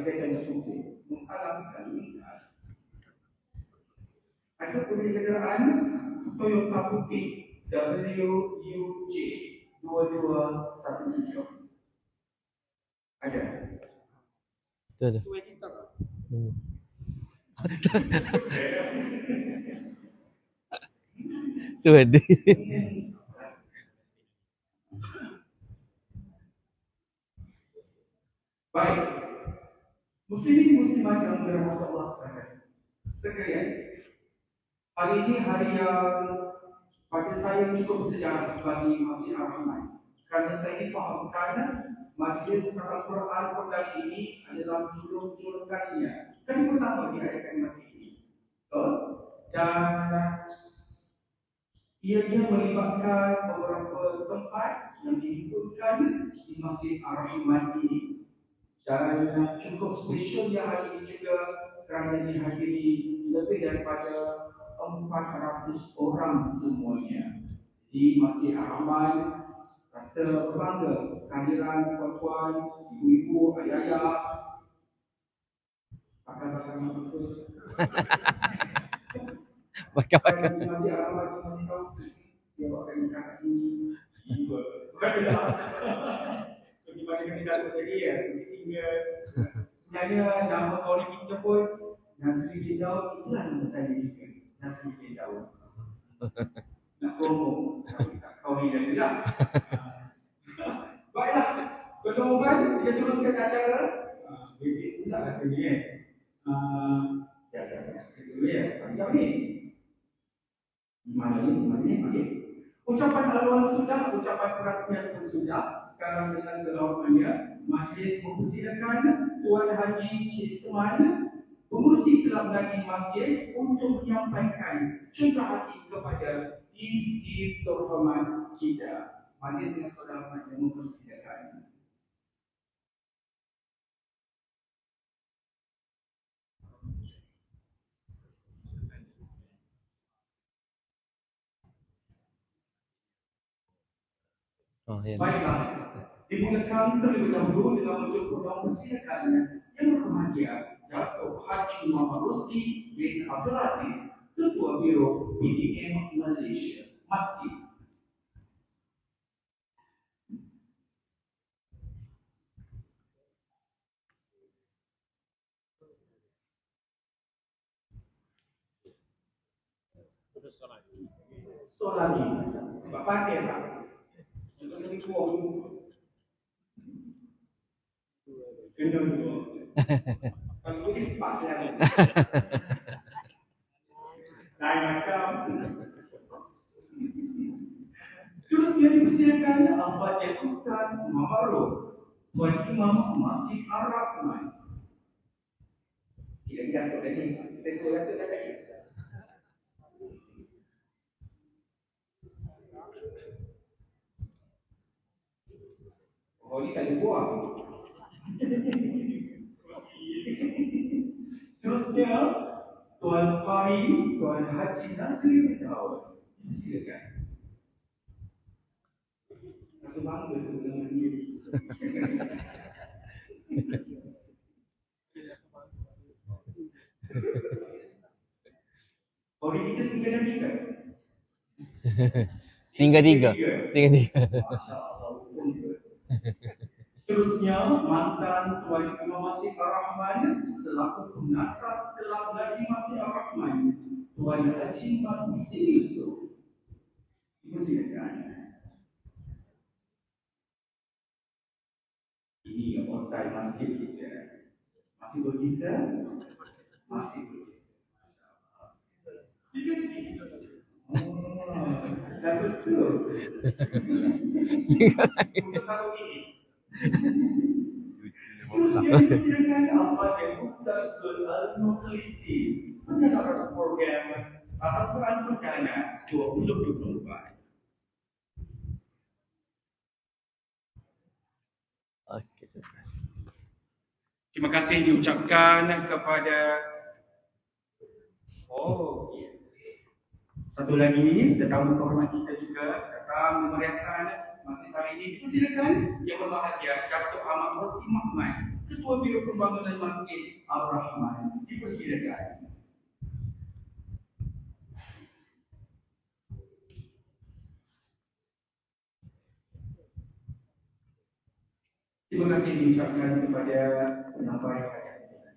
kegiatan tersebut menghalang lalu lintas. Ada kenderaan Toyota putih WUJ 2217. Ada. Ada. Tu ada. Baik. Muslimin muslimat yang dirahmati Allah sekalian. Hari ini hari yang bagi saya cukup bersejarah bagi Masjid Ar-Rahman. Kerana saya difahamkan Majlis Al-Quran kali ini adalah julung kalinya. Kali pertama diadakan masjid ini. Dan ianya melibatkan beberapa tempat yang dihimpunkan di Masjid Ar-Rahman ini. Dan cukup spesial yang hari ini juga kerana dihadiri lebih daripada 400 orang semuanya di Masjid Ar-Rahman. Rasa berbangga kehadiran tuan-tuan, ibu-ibu, ayah-ayah, pakar-pakar manusia. Bakar-bakar. Di Masjid Ar-Rahman ini tahu dia akan ikat ini jiwa. Bagaimana kita tadi ya, sehingga sebenarnya nama orang kita pun Nasri bin Daud itulah nama saya juga. Nasri bin Daud. Nak promo, kau ni dah bilang. Baiklah, pertemuan kita teruskan acara. Bibit pula rasanya ya. Dulu ya, macam ni. Mana ni, okey. Ucapan haluan sudah, ucapan perasmian pun sudah. Sekarang dengan selawatnya, majlis mempersilakan Tuan Haji Cik Seman, pengurusi Kelab Ngaji Masjid untuk menyampaikan cinta hati kepada Is terhormat kita. Majlis dengan selawatnya mempersilakan. Oh, ya. Baiklah, dimulakan terlebih dahulu dengan menjemput dan persilakannya yang berbahagia Datuk Haji Muhammad Rusdi bin Abdul Aziz, Ketua Biro PDM Malaysia Masjid. Solani, Pak Pakai tak? Untuk lebih tua kena dua. Kalau boleh empat lagi. Lain macam. Seterusnya dipersilakan Al-Fatihah Ustaz Muhammad Ros, Tuan Imam Masjid Ar-Rahman. Tidak jatuh tadi. Saya jatuh tadi. Oh, ni tak ada buah. Seterusnya, Tuan Fahri, Tuan Haji Nasir bin Daud. Silakan. Rasa bangga sebenarnya sendiri. Fahri kita singgah dan tiga. Singgah tiga. Masya Allah. Seterusnya, mantan Tuan Imam Masjid Ar-Rahman selaku pengasas Kelab Ngaji Masjid Ar-Rahman, Tuan Haji Mahmud Yusuf. Silakan. Ini hotel masjid kita. Masih berbisa? Masih berbisa. Dah betul. Untuk tahun ini. Silakan Al-Fatihah Ustaz Al-Mukhlisi menyelenggarakan program Al-Quran Perdana 2024. Okey. Terima kasih diucapkan kepada satu lagi tetamu kehormat kita juga datang memeriahkan masjid hari ini. Dipersilakan yang berbahagia Datuk Ahmad Muslim Ahmad, Ketua Biro Pembangunan Masjid Ar-Rahman. Dipersilakan. Terima kasih diucapkan kepada penyampaian hadiah.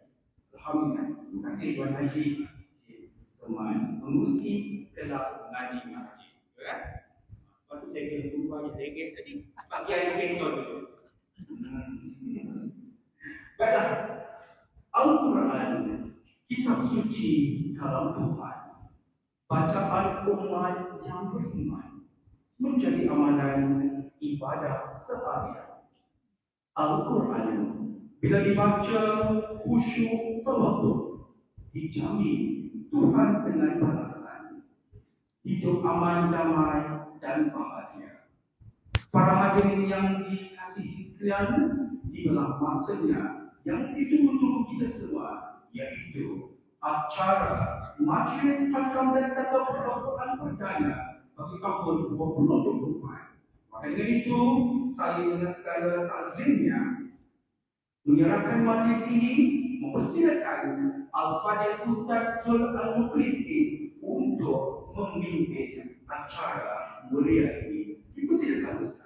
Alhamdulillah. Terima kasih Tuan Haji Seman mengurusi kelab ngaji masjid. Kan? Lepas tu saya kena tunggu banyak ringgit tadi. Bagi hari kentor dulu. Baiklah. Al-Quran, kitab suci kalam Tuhan. Bacaan umat yang beriman menjadi amalan ibadah seharian. Al-Quran bila dibaca khusyuk tawaduk, dijamin Tuhan dengan balasan hidup aman, damai dan bahagia. Para hadirin yang dikasihi sekalian, inilah masanya yang ditunggu-tunggu kita semua, yaitu acara Majlis Hakam dan Tadabbur Al-Quran perdana bagi tahun 2024. Maka dengan itu, saya dengan segala takzimnya menyerahkan majlis ini, mempersilakan Al-Fadhil Ustaz Zul Al-Mukhlisi untuk memimpin acara mulia ini. Dipersilakan Ustaz.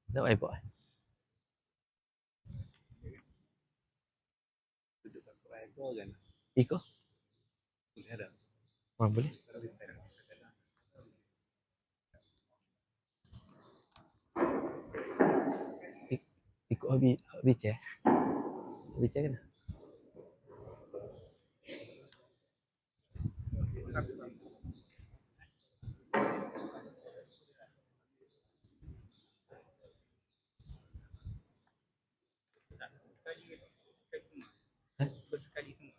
Nak iPod? Duduk kat Quran tu kan. Iko? Boleh ada. Boleh. Ikut habis cek. Habis cek kan? Bersekali semua.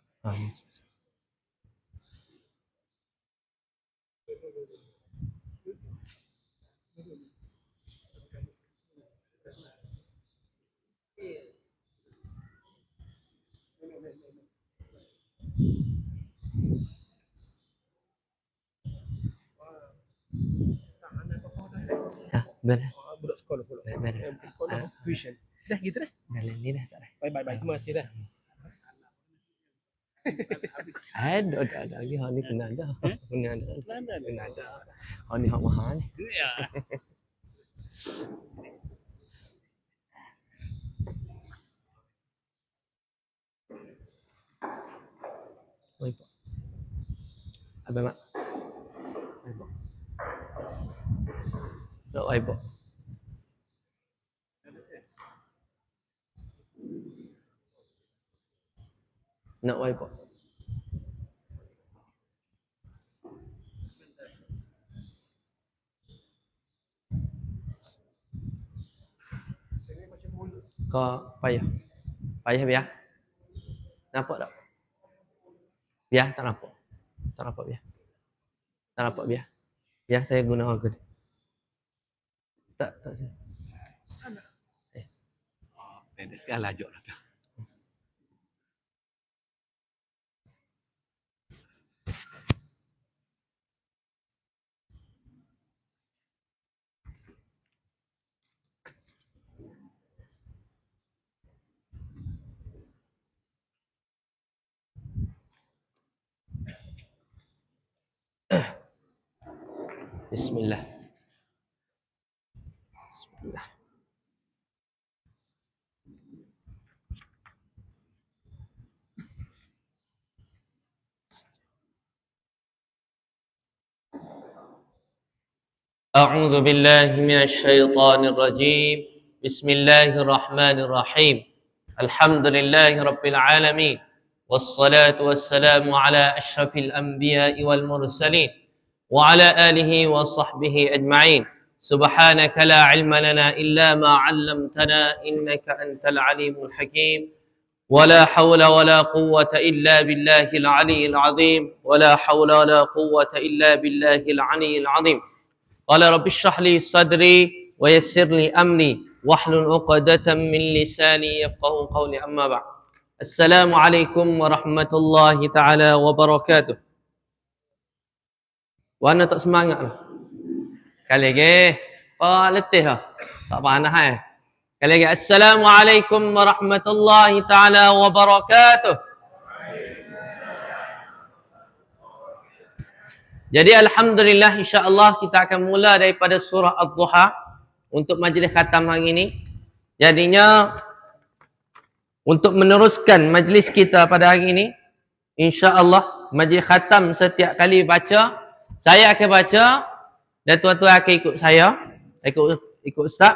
Benar. Budak sekolah pula. Benar. Sekolah tuition. Dah gitu dah. Dah ni dah sat. Bye. Terima kasih dah. Ada lagi hal ni kena ada. Kena ada. Hal ni hak mahal ni. Ya. Oi, Pak. Abang mak. Oi, Pak. Nak oi, Pak. Nak oi, Pak. Kau payah. Payah biar. Nampak tak? Biar tak nampak. Tak nampak biar. Tak nampak biar. Biar saya guna organ. Tak saya. Dah sekali lajuk dah. Bismillah. Bismillah. أعوذ بالله من الشيطان الرجيم بسم الله الرحمن الرحيم الحمد لله رب العالمين والصلاة والسلام على أشرف الأنبياء والمرسلين وعلى آله وصحبه أجمعين سبحانك لا علم لنا إلا ما علمتنا إنك أنت العليم الحكيم ولا حول ولا قوة إلا بالله العلي العظيم ولا حول ولا قوة إلا بالله العلي العظيم قال رب اشرح لي صدري ويسر لي أمري واحلل عقدة من لساني يفقهوا قولي أما بعد السلام عليكم ورحمة الله تعالى وبركاته Warna tak semangat lah. Sekali lagi. Oh, letih lah. Tak panas Sekali lagi. Assalamualaikum warahmatullahi ta'ala wabarakatuh. Jadi alhamdulillah insya-Allah kita akan mula daripada surah Ad-Duha untuk majlis khatam hari ini. Jadinya untuk meneruskan majlis kita pada hari ini, insya-Allah majlis khatam setiap kali baca, saya akan baca dan tuan-tuan akan ikut saya, ikut ustaz.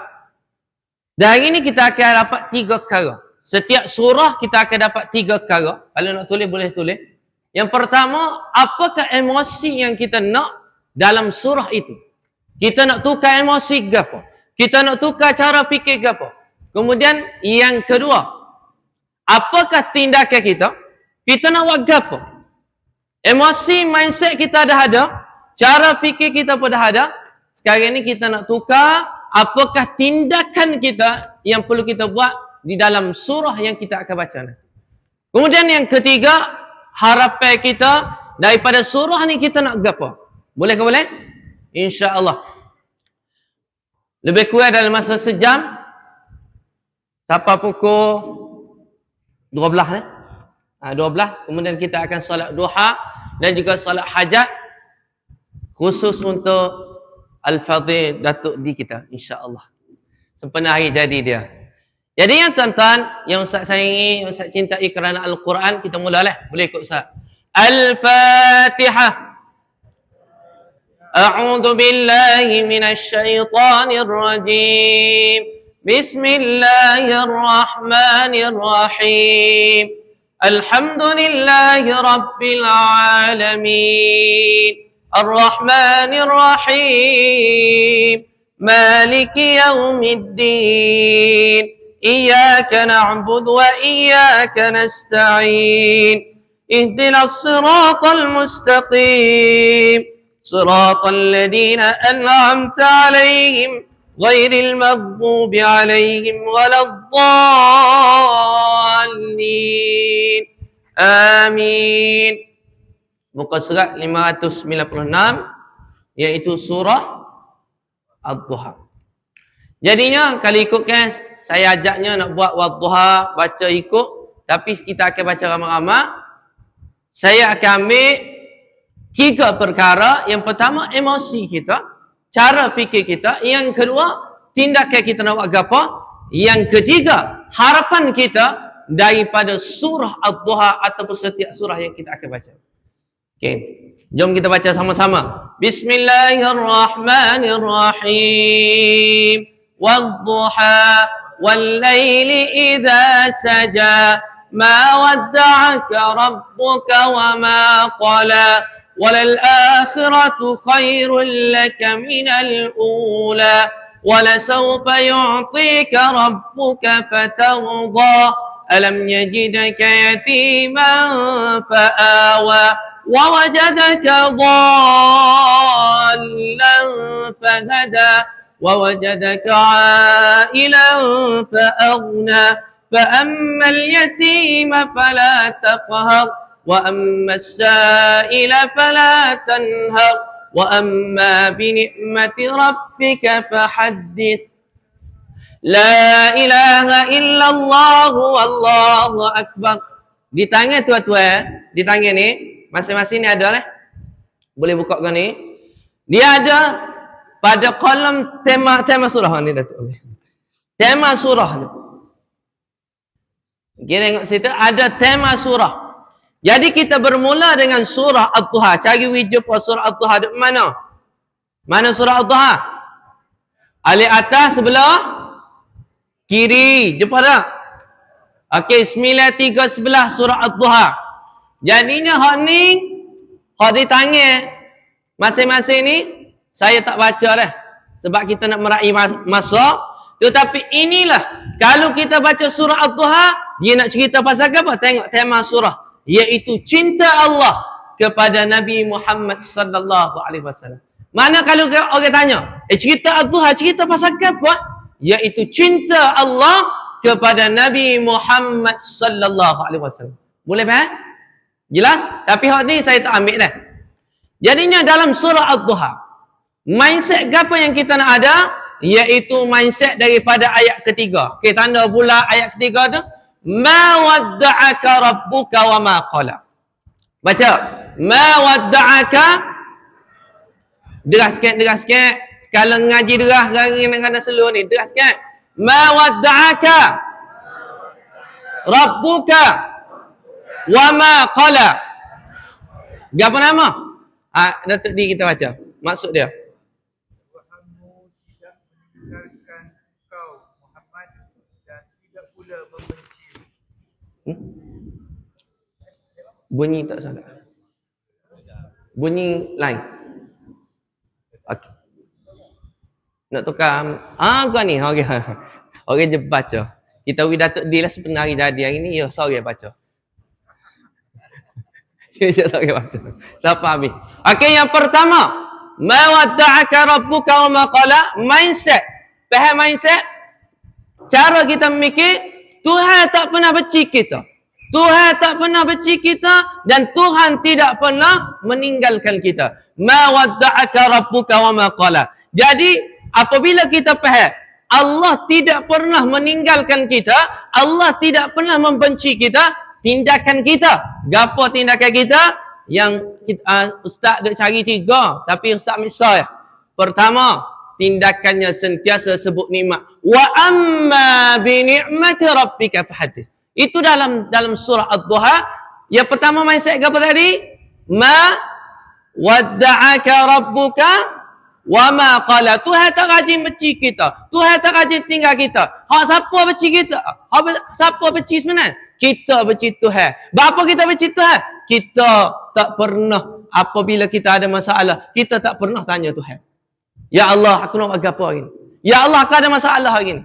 Dan hari ini kita akan dapat 3 perkara. Setiap surah kita akan dapat 3 perkara. Kalau nak tulis boleh tulis. Yang pertama, apakah emosi yang kita nak dalam surah itu? Kita nak tukar emosi ke apa? Kita nak tukar cara fikir ke apa? Kemudian yang kedua, apakah tindakan kita? Kita nak buat ke apa? Emosi, mindset kita dah ada. Cara fikir kita pun dah ada. Sekarang ni kita nak tukar, apakah tindakan kita yang perlu kita buat di dalam surah yang kita akan baca nanti. Kemudian yang ketiga, harapan kita daripada surah ni kita nak apa? Boleh ke boleh? InsyaAllah. Lebih kurang dalam masa sejam. Sampai pukul 12 ni. 12. Kemudian kita akan solat duha dan juga solat hajat. Khusus untuk Al-Fadhil Datuk D kita. InsyaAllah. Sempena hari jadi dia. Jadi yang tuan-tuan, yang Ustaz sayangi, yang Ustaz cintai kerana Al-Quran, kita mulalah. Boleh ikut Ustaz. Al-Fatihah. A'udhu billahi minasyaitanir rajim. Bismillahirrahmanirrahim. Alhamdulillahi rabbil alamin. Ar-Rahmanir-Rahim. Maliki yaumiddin. إياك نعبد وإياك نستعين اهدنا الصراط المستقيم صراط الذين أنعمت عليهم غير المغضوب عليهم ولا الضالين آمين. Muka surat 596 iaitu surah Ad-Duha. Jadinya kalau ikutkan, saya ajaknya nak buat wadduha, baca ikut. Tapi kita akan baca ramai-ramai. Saya akan ambil 3 perkara. Yang pertama, emosi kita. Cara fikir kita. Yang kedua, tindakan kita nak buat apa. Yang ketiga, harapan kita daripada surah Ad-Duha ataupun setiap surah yang kita akan baca. Okey. Jom kita baca sama-sama. Bismillahirrahmanirrahim. Wadduha. والليل إذا سجى ما ودعك ربك وما قلى وللآخرة خير لك من الأولى ولسوف يعطيك ربك فترضى ألم يجدك يتيما فآوى ووجدك ضالا فهدى ووجدك عائلا فأغنى فأما اليتيم فلا تقهر وأما السائل فلا تنهر وأما بنعمة ربك فحدث لا إله إلا الله والله أكبر. Di tangan tuan-tuan, di tangan ni masing-masing ni ada boleh buka kan ni. Dia ada pada kolom tema surah ni Datuk. Tema surah ni. Kita tengok situ ada tema surah. Jadi kita bermula dengan surah Ad-Duha. Cari jumpa surah Ad-Duha di mana? Mana surah Ad-Duha? Alif atas sebelah kiri. Jumpa tak? Okey, 9311 surah Ad-Duha. Jadinya hak ni, hak di tangan masing-masing ni saya tak baca dah. Sebab kita nak meraih masa. Tetapi inilah. Kalau kita baca surah Ad-Duha. Dia nak cerita pasal apa? Tengok tema surah. Iaitu cinta Allah kepada Nabi Muhammad sallallahu alaihi wasallam. Mana kalau orang tanya. Cerita Ad-Duha. Cerita pasal apa? Iaitu cinta Allah kepada Nabi Muhammad sallallahu alaihi wasallam. Boleh faham? Jelas? Tapi hak ni saya tak ambil dah. Jadinya dalam surah Ad-Duha, mindset apa yang kita nak ada? Iaitu mindset daripada ayat ketiga. Okey, tanda pula ayat ketiga tu. Ma wadda'aka rabbuka wa ma qala. Baca. Ma wadda'aka. Deras sikit. Sekala ngaji deras dengan seluruh ni. Deras sikit. Ma wadda'aka rabbuka wa ma qala. Apa nama? Datuk D kita baca. Maksud dia. Tuhanmu tidak meninggalkan kau Muhammad dan tidak pula membenci. Bunyi tak salah. Bunyi lain. Okay. Nak tukar. Kau ni. Okey. Okey, je baca. Kita bagi Datuk D lah sebenarnya jadi hari ni. Ya, sorry baca. Ya, sorry baca. Sampai habis. Okey, yang pertama. Ma wadda'aka rabbuka wa ma qala. Mindset. Faham mindset? Cara kita memikir, Tuhan tak pernah benci kita. Tuhan tak pernah benci kita dan Tuhan tidak pernah meninggalkan kita. Ma wadda'aka rabbuka wa ma qala. Jadi, apabila kita faham Allah tidak pernah meninggalkan kita, Allah tidak pernah membenci kita, tindakan kita. Gapo tindakan kita? Yang Ustaz duk cari 3, tapi Ustaz misal ya. Pertama, tindakannya sentiasa sebut nikmat. Wa amma bi ni'mati rabbika fahaddits. Itu dalam surah Ad-Duha. Yang pertama mindset apa tadi? Ma wadda'aka rabbuka wa ma qala. Tuhan tak rajin benci kita. Tuhan tak rajin tinggal kita. Hak siapa benci kita? Siapa benci sebenarnya? Kita benci Tuhan. Berapa kita benci Tuhan? Kita tak pernah, apabila kita ada masalah, kita tak pernah tanya Tuhan. Ya Allah, aku nak buat apa hari ni? Ya Allah, aku ada masalah hari ni.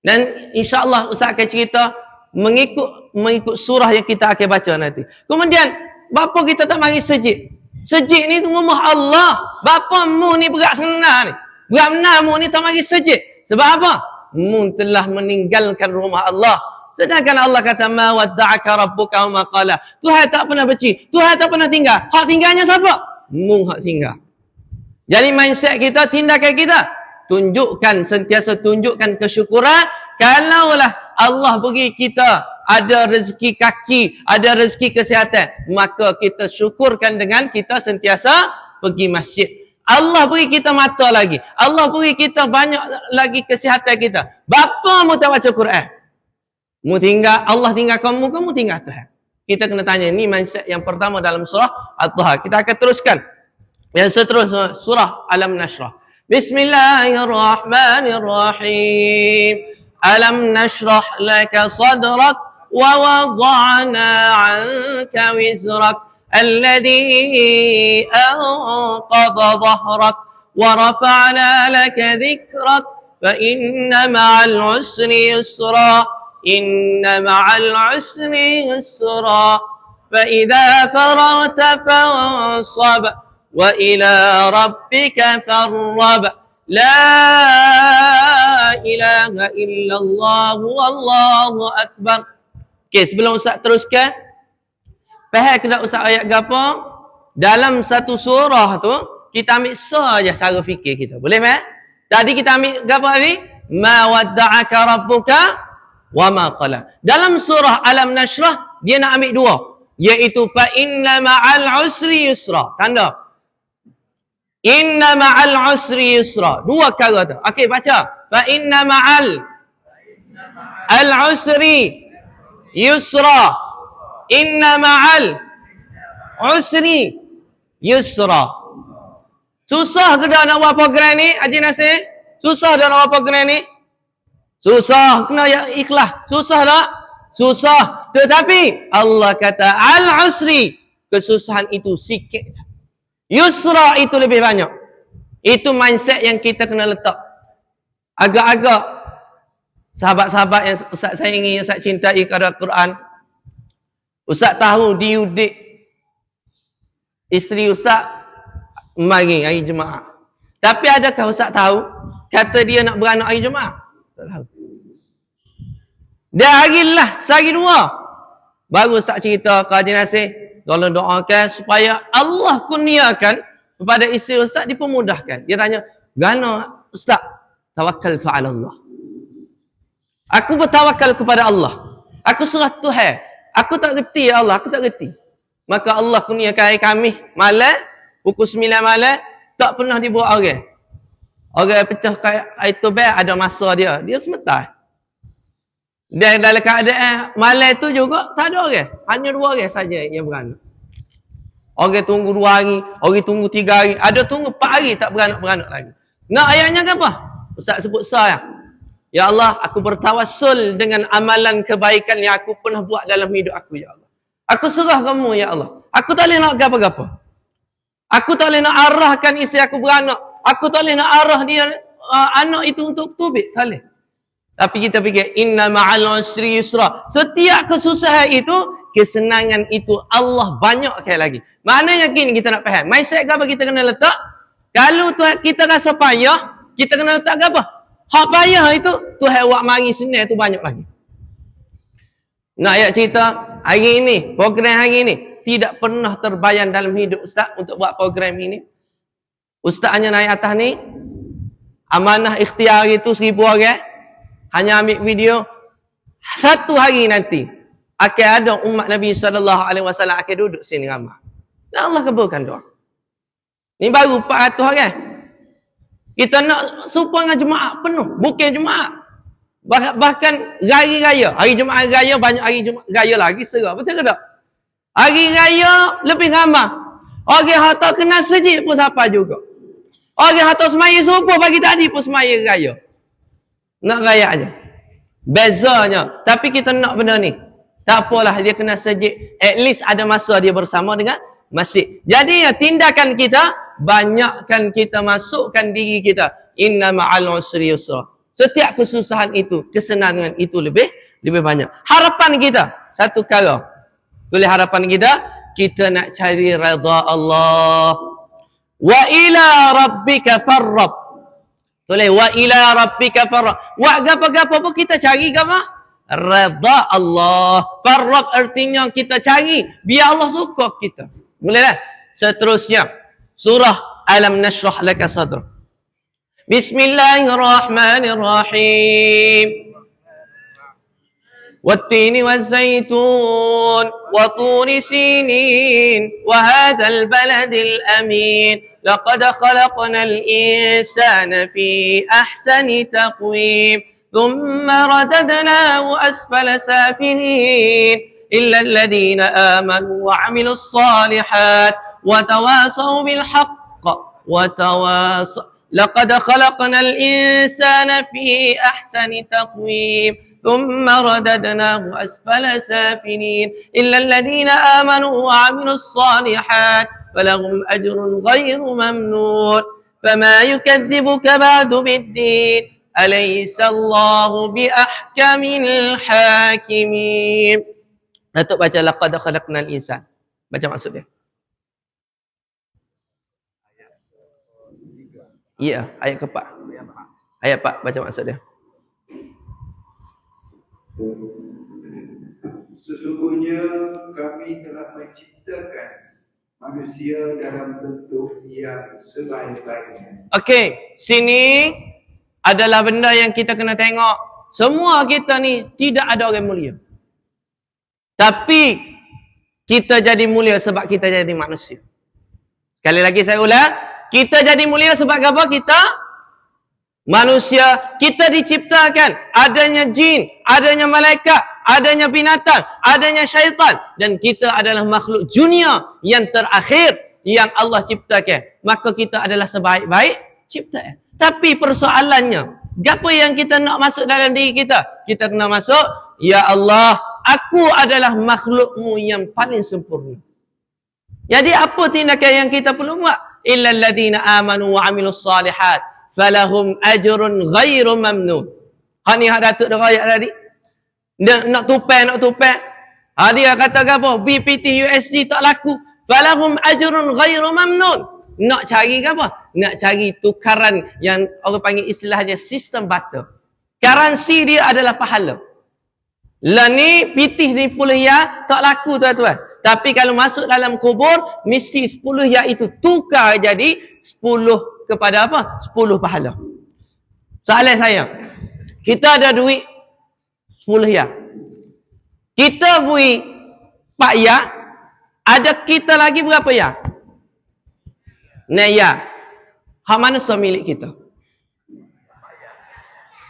Dan insya-Allah Ustaz akan cerita mengikut surah yang kita akan baca nanti. Kemudian, bapa kita tak mari sejid. Sejid ni rumah Allah. Bapa mu ni berat senang ni. Berat benar mu ni tak mari sejid. Sebab apa? Mu telah meninggalkan rumah Allah. Sedangkan Allah kata ma wadda'aka rabbuka wa ma qala. Tuhan tak pernah benci. Tuhan tak pernah tinggal. Hak tinggalnya siapa? Mu hak tinggal. Jadi mindset kita, tindakan kita, sentiasa tunjukkan kesyukuran. Kalaulah Allah bagi kita ada rezeki kaki, ada rezeki kesihatan, maka kita syukurkan dengan kita sentiasa pergi masjid. Allah beri kita mata lagi. Allah beri kita banyak lagi kesihatan kita. Bapa mu tak baca Quran? Mu tinggal, Allah tinggal kamu tinggal Tuhan. Kita kena tanya, ini mindset yang pertama dalam surah Ad-Duha. Kita akan teruskan. Yang seterusnya, surah Alam Nashrah. Bismillahirrahmanirrahim. Alam nashrah laka sadrak wa wada'na 'anka wizrak alladhi anqadha dhahrak wa rafa'na laka dhikrak fa inna ma'al usri yusra. Inna ma'al usri yusra fa idza faragta fansab wa ila rabbika farghab la ilaha illallah wallahu akbar. Okey, sebelum Ustaz teruskan, faham ke tak Ustaz ayat gapo? Dalam satu surah tu kita ambil saja cara fikir kita. Boleh tak? Tadi kita ambil gapo tadi? Ma wadda'aka rabbuka wa ma qala. Dalam surah Alam Nashrah dia nak ambil 2, iaitu fa inna ma'al usri yusra. Tanda inna ma'al usri yusra. 2 perkara tu. Okey, baca. Fa inna ma'al al-usri yusra. Inna ma'al usri yusra. Susah ke dah nak buat program ni, Haji Nasir? Susah dah nak buat program ni? Susah, kena ikhlas. Susah tak? Susah. Tetapi Allah kata al-usri, kesusahan itu sikit. Yusra itu lebih banyak. Itu mindset yang kita kena letak. Agak-agak sahabat-sahabat yang Ustaz sayangi, yang Ustaz cintai kepada Quran. Ustaz tahu diudik isteri Ustaz mari hari Jumaat. Tapi adakah Ustaz tahu kata dia nak beranak hari Jumaat? Tak tahu. Dia hari lah, sehari 2. Baru Ustaz cerita ke Haji Nasir, Tolong doakan supaya Allah kurniakan kepada isteri ustaz dipermudahkan. Dia tanya, "Gana ustaz?" Tawakkaltu ala Allah. Aku bertawakal kepada Allah. Aku serah Tuhan. Aku tak reti ya Allah, aku tak reti. Maka Allah kurniakan hari Khamis malam, pukul 9 malam, tak pernah dibuat orang. Orang pecah itu bel ada masa dia. Dia sebentar. Dan dalam keadaan malam tu juga tak ada orang. Hanya 2 orang saja yang beranak. Orang tunggu 2 hari, orang tunggu 3 hari, ada tunggu 4 hari tak beranak lagi. Nak ayatnya apa? Ustaz sebut saya. Ya Allah, aku bertawassul dengan amalan kebaikan yang aku pernah buat dalam hidup aku, ya Allah. Aku serah kamu, ya Allah. Aku tak boleh nak apa-apa. Aku tak boleh nak arahkan isteri aku beranak. Aku tak boleh nak arah dia anak itu untuk tubik. Tak boleh. Tapi kita fikir, inna ma'al usri yusra. Setiap kesusahan itu, kesenangan itu Allah banyakkan lagi. Maknanya gini kita nak faham. Mindset apa kita kena letak? Kalau Tuhan kita rasa payah, kita kena letak apa? Hak payah itu, Tuhan buat mari senang itu banyak lagi. Nak ayat cerita, hari ini, program hari ini, tidak pernah terbayang dalam hidup Ustaz untuk buat program ini. Ustaz hanya naik atas ni, amanah ikhtiar itu 1000 orang, hanya ambil video. Satu hari nanti akan ada umat Nabi SAW akan duduk sini ramai. Dan Allah kabulkan doa. Ni baru 400 orang. Kita nak serupa dengan jemaah penuh, bukan jemaah. Bahkan hari raya, hari Jumaat raya banyak hari Jumaat raya lagi serah. Betul ke tak? Hari raya lebih ramai. Orang yang tak kenal sejik pun siapa juga. Orang yang tak semaya serupa pagi tadi pun semaya raya. Nak raya aja. Bezanya. Tapi kita nak benda ni. Tak apalah dia kena sejik. At least ada masa dia bersama dengan masjid. Jadi ya, tindakan kita, banyakkan kita masukkan diri kita. Inna ma'al usri yusra. Setiap kesusahan itu, kesenangan itu lebih banyak. Harapan kita, satu perkara. Tulis harapan kita nak cari redha Allah. Wa ila rabbika farrab. Tulis wa ila rabbika farrab. Wa apa-apa pun kita cari apa? Redha Allah. Farrab artinya kita cari biar Allah suka kita. Bolehlah. Seterusnya surah Alam Nashrah Laka Sadrak. Bismillahirrahmanirrahim. والتين والزيتون وطور سينين وهذا البلد الأمين لقد خلقنا الإنسان في أحسن تقويم ثم رددناه أسفل سافلين إلا الذين آمنوا وعملوا الصالحات وتواصوا بالحق لقد خلقنا الإنسان في أحسن تقويم ثم رددناه أسفل سافلين إلا الذين آمنوا وعملوا الصالحات فلهم أجر غير ممنون فما يكذبك بعد بالدين أليس الله بأحكم الحاكمين. Datuk baca laqad khalaqnal insan. Baca maksud dia. Ya, ayat ke-4. Ayat 4 baca maksud dia. Sesungguhnya kami telah menciptakan manusia dalam bentuk yang sebaik-baiknya. Okey, sini adalah benda yang kita kena tengok. Semua kita ni tidak ada orang mulia. Tapi kita jadi mulia sebab kita jadi manusia. Sekali lagi saya ulang, kita jadi mulia sebab apa? Kita manusia. Kita diciptakan adanya jin, adanya malaikat, adanya binatang, adanya syaitan, dan kita adalah makhluk dunia yang terakhir yang Allah ciptakan. Maka kita adalah sebaik-baik ciptaan. Tapi persoalannya, apa yang kita nak masuk dalam diri kita? Kita kena masuk, ya Allah, aku adalah makhlukmu yang paling sempurna. Jadi apa tindakan yang kita perlu buat? Illal ladzina amanu wa amilus salihat falahum ajrun ghairu mamnun. Ha ni hak Datuk dah ayat tadi. Nak tupai. Ha dia kata apa? BPT USD tak laku. Falahum ajrun ghairu mamnun. Nak cari apa? Nak cari tukaran yang orang panggil istilahnya sistem barter. Currency dia adalah pahala. Lah ni pitih ni puluh ya tak laku tuan-tuan. Tapi kalau masuk dalam kubur, mesti 10 ya itu tukar jadi 10 kepada apa? 10 pahala. Soalan saya, kita ada duit 10 ya. Kita beri 4 ya, ada kita lagi berapa ya? 6 ya. Hak mana milik kita?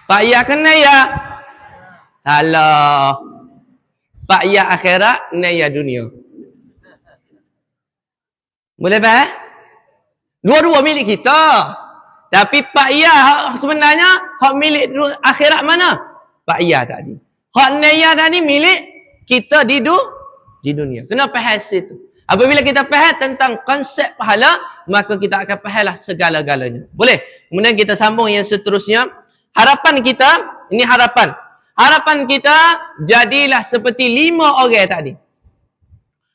4 ya ke 6 ya? Salah. 4 ya akhirat, 6 ya dunia. Boleh faham? Dua-dua milik kita. Tapi 4 ya sebenarnya hak milik akhirat mana? 4 ya tadi. Hak 6 ya tadi milik kita di dunia. Kena faham situ. Apabila kita faham tentang konsep pahala, maka kita akan fahamlah segala-galanya. Boleh? Kemudian kita sambung yang seterusnya. Harapan kita, ini harapan. Harapan kita jadilah seperti 5 orang tadi.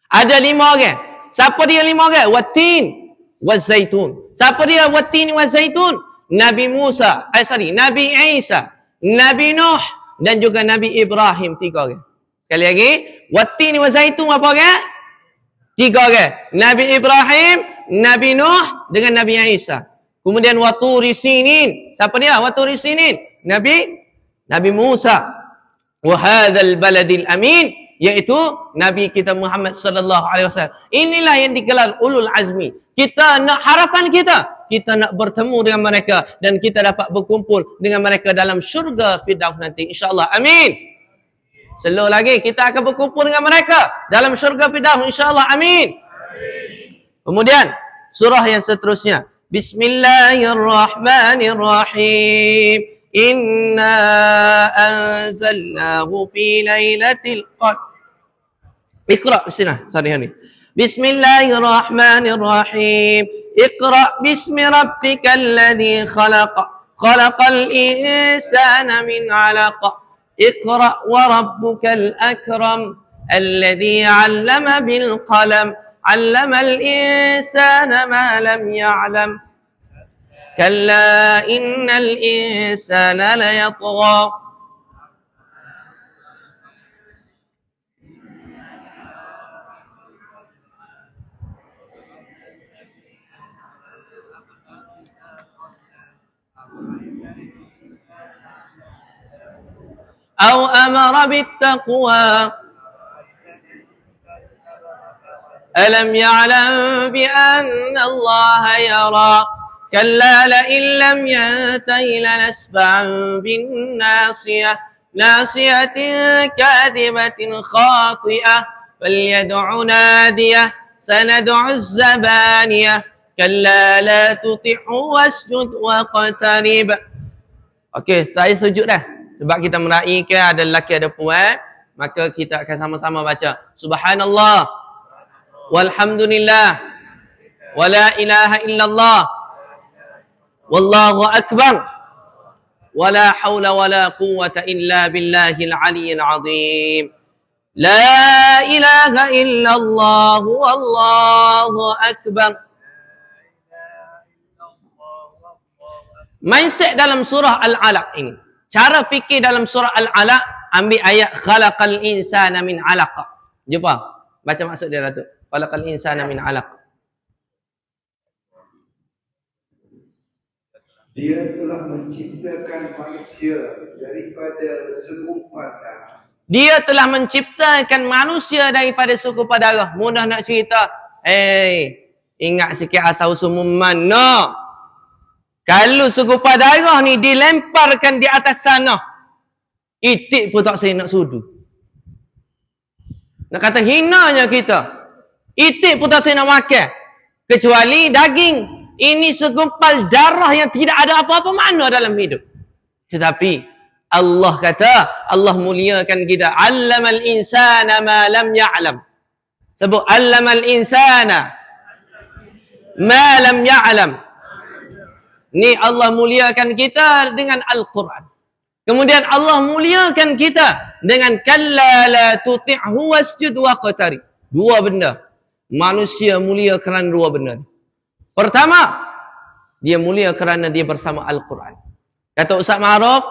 Ada 5 orang. Siapa dia 5 orang? Watin wa zaitun. Siapa dia watin wa zaitun? Nabi Musa, Nabi Isa, Nabi Nuh dan juga Nabi Ibrahim, 3 orang. Sekali lagi, watin wa zaitun apa orang? 3 orang. Nabi Ibrahim, Nabi Nuh dengan Nabi Isa. Kemudian waturi sinin. Siapa dia? Waturi sinin. Nabi Musa. Wa hadzal baladil amin, iaitu Nabi kita Muhammad sallallahu alaihi wasallam. Inilah yang digelar ulul azmi. Kita nak harapan kita nak bertemu dengan mereka dan kita dapat berkumpul dengan mereka dalam syurga Firdaus nanti insyaallah. Amin. Slow lagi, kita akan berkumpul dengan mereka dalam syurga Firdaus insyaallah. Amin. Kemudian surah yang seterusnya. Bismillahirrahmanirrahim. Inna anzalnahu fi lailatul qadr. Iqra sini. Sorry. Bismillahirrahmanirrahim. Iqra bismi rabbikal ladzi khalaq. Khalaqal insana min 'alaq. Iqra wa rabbukal akram. Alladzi 'allama bil qalam. 'Allamal insana ma lam ya'lam. كلا إن الإنسان ليطغى أو أمر بالتقوى ألم يعلم بأن الله يرى كلا لئن لم ينته لنسفعا بالناصية ناصية كاذبة خاطئة فليدع ناديه سندع الزبانية كلا لا تطعه واسجد واقترب. Okey, saya sujud dah. Sebab kita meraihkan ada lelaki ada perempuan, maka kita akan sama-sama baca Subhanallah walhamdulillah wala ilaha illallah wallahu akbar wala haula wala quwwata illa billahil aliyyil azim. La ilaha illallah wallahu akbar. Mindset dalam surah Al-Alaq ini. Cara fikir dalam surah Al-Alaq, ambil ayat khalaqal insana min 'alaq. Jumpa? Baca maksud dia Datuk. Khalaqal insana min 'alaq. Dia telah menciptakan manusia daripada segumpal darah. Dia telah menciptakan manusia daripada segumpal darah. Mudah nak cerita. Ingat sikit asal-usul mana? Kalau segumpal darah ni dilemparkan di atas sana, itik pun tak saya nak sudu. Nak kata hinanya kita. Itik pun tak saya nak makan. Kecuali daging. Ini segumpal darah yang tidak ada apa-apa makna dalam hidup. Tetapi Allah kata, Allah muliakan kita. Allamal insana ma lam ya'lam. Sebut allamal insana ma lam ya'lam. Ni Allah muliakan kita dengan Al-Quran. Kemudian Allah muliakan kita dengan kalla la tuti'hu wasjud waqtarib. 2 benda. Manusia mulia kerana 2 benda. Pertama, dia mulia kerana dia bersama Al-Quran. Kata Ustaz Ma'ruf,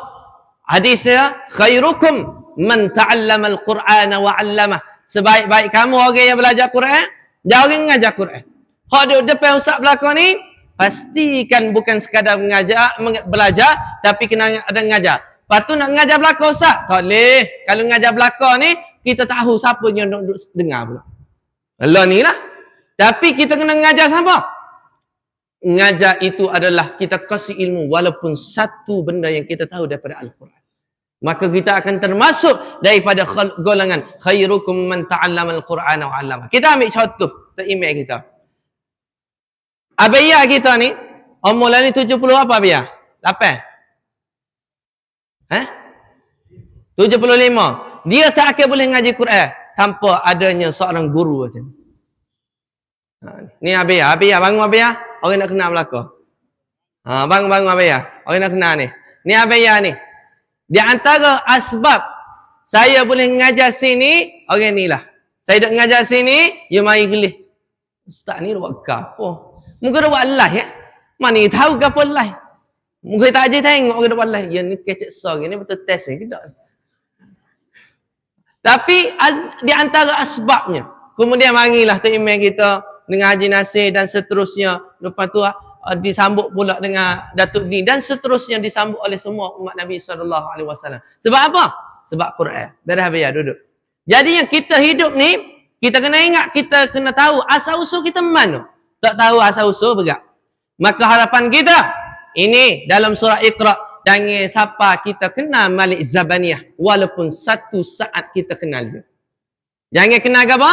hadisnya khairukum man ta'allama al-Qur'ana wa 'allamah. Sebaik-baik kamu orang yang belajar Quran, jangan mengajar Quran. Hak duduk depan ustaz belakang ni, pastikan bukan sekadar belajar, tapi kena ada mengajar. Lepas tu nak mengajar belakang ustaz, tak boleh. Kalau mengajar belakang ni, kita tahu siapa yang duduk dengar pula. Allah ni lah. Tapi kita kena mengajar siapa? Mengajar itu adalah kita kasih ilmu walaupun satu benda yang kita tahu daripada Al-Quran. Maka kita akan termasuk daripada golongan khairukum man ta'allama al-Qur'ana wa 'allama. Kita ambil contoh email kita. Abiyah kita ni, umur ni 70 apa abiyah? 8? 75. Dia tak akan boleh ngaji Quran tanpa adanya seorang guru macam ni. Ni abiyah, bangun abiyah. Orang nak kenal belakang. Bangun abiyah. Orang nak kenal ni. Ni abiyah ni. Di antara asbab saya boleh mengajar sini, orang ni lah. Saya duduk mengajar sini, you mari gelih. Ustaz ni buat apa? Muka dia buat live ya? Mana ni tahu ke apa live? Muka tak aja tengok orang dia buat live. Ya ni kecek sorry, ni betul test ni ke tak? Tapi di antara asbabnya, kemudian marilah email kita dengan Haji Nasir dan seterusnya. Lepas tu disambut pula dengan Datuk Din dan seterusnya disambut oleh semua umat Nabi SAW. Sebab apa? Sebab Quran. Biar habis duduk. Jadi yang kita hidup ni, kita kena ingat, kita kena tahu asal-usul kita mana. Tak tahu asal-usul bergerak. Maka harapan kita, ini dalam surah Iqra, jangan siapa kita kenal Malik Zabaniyah. Walaupun satu saat kita kenal dia. Jangan kenal apa?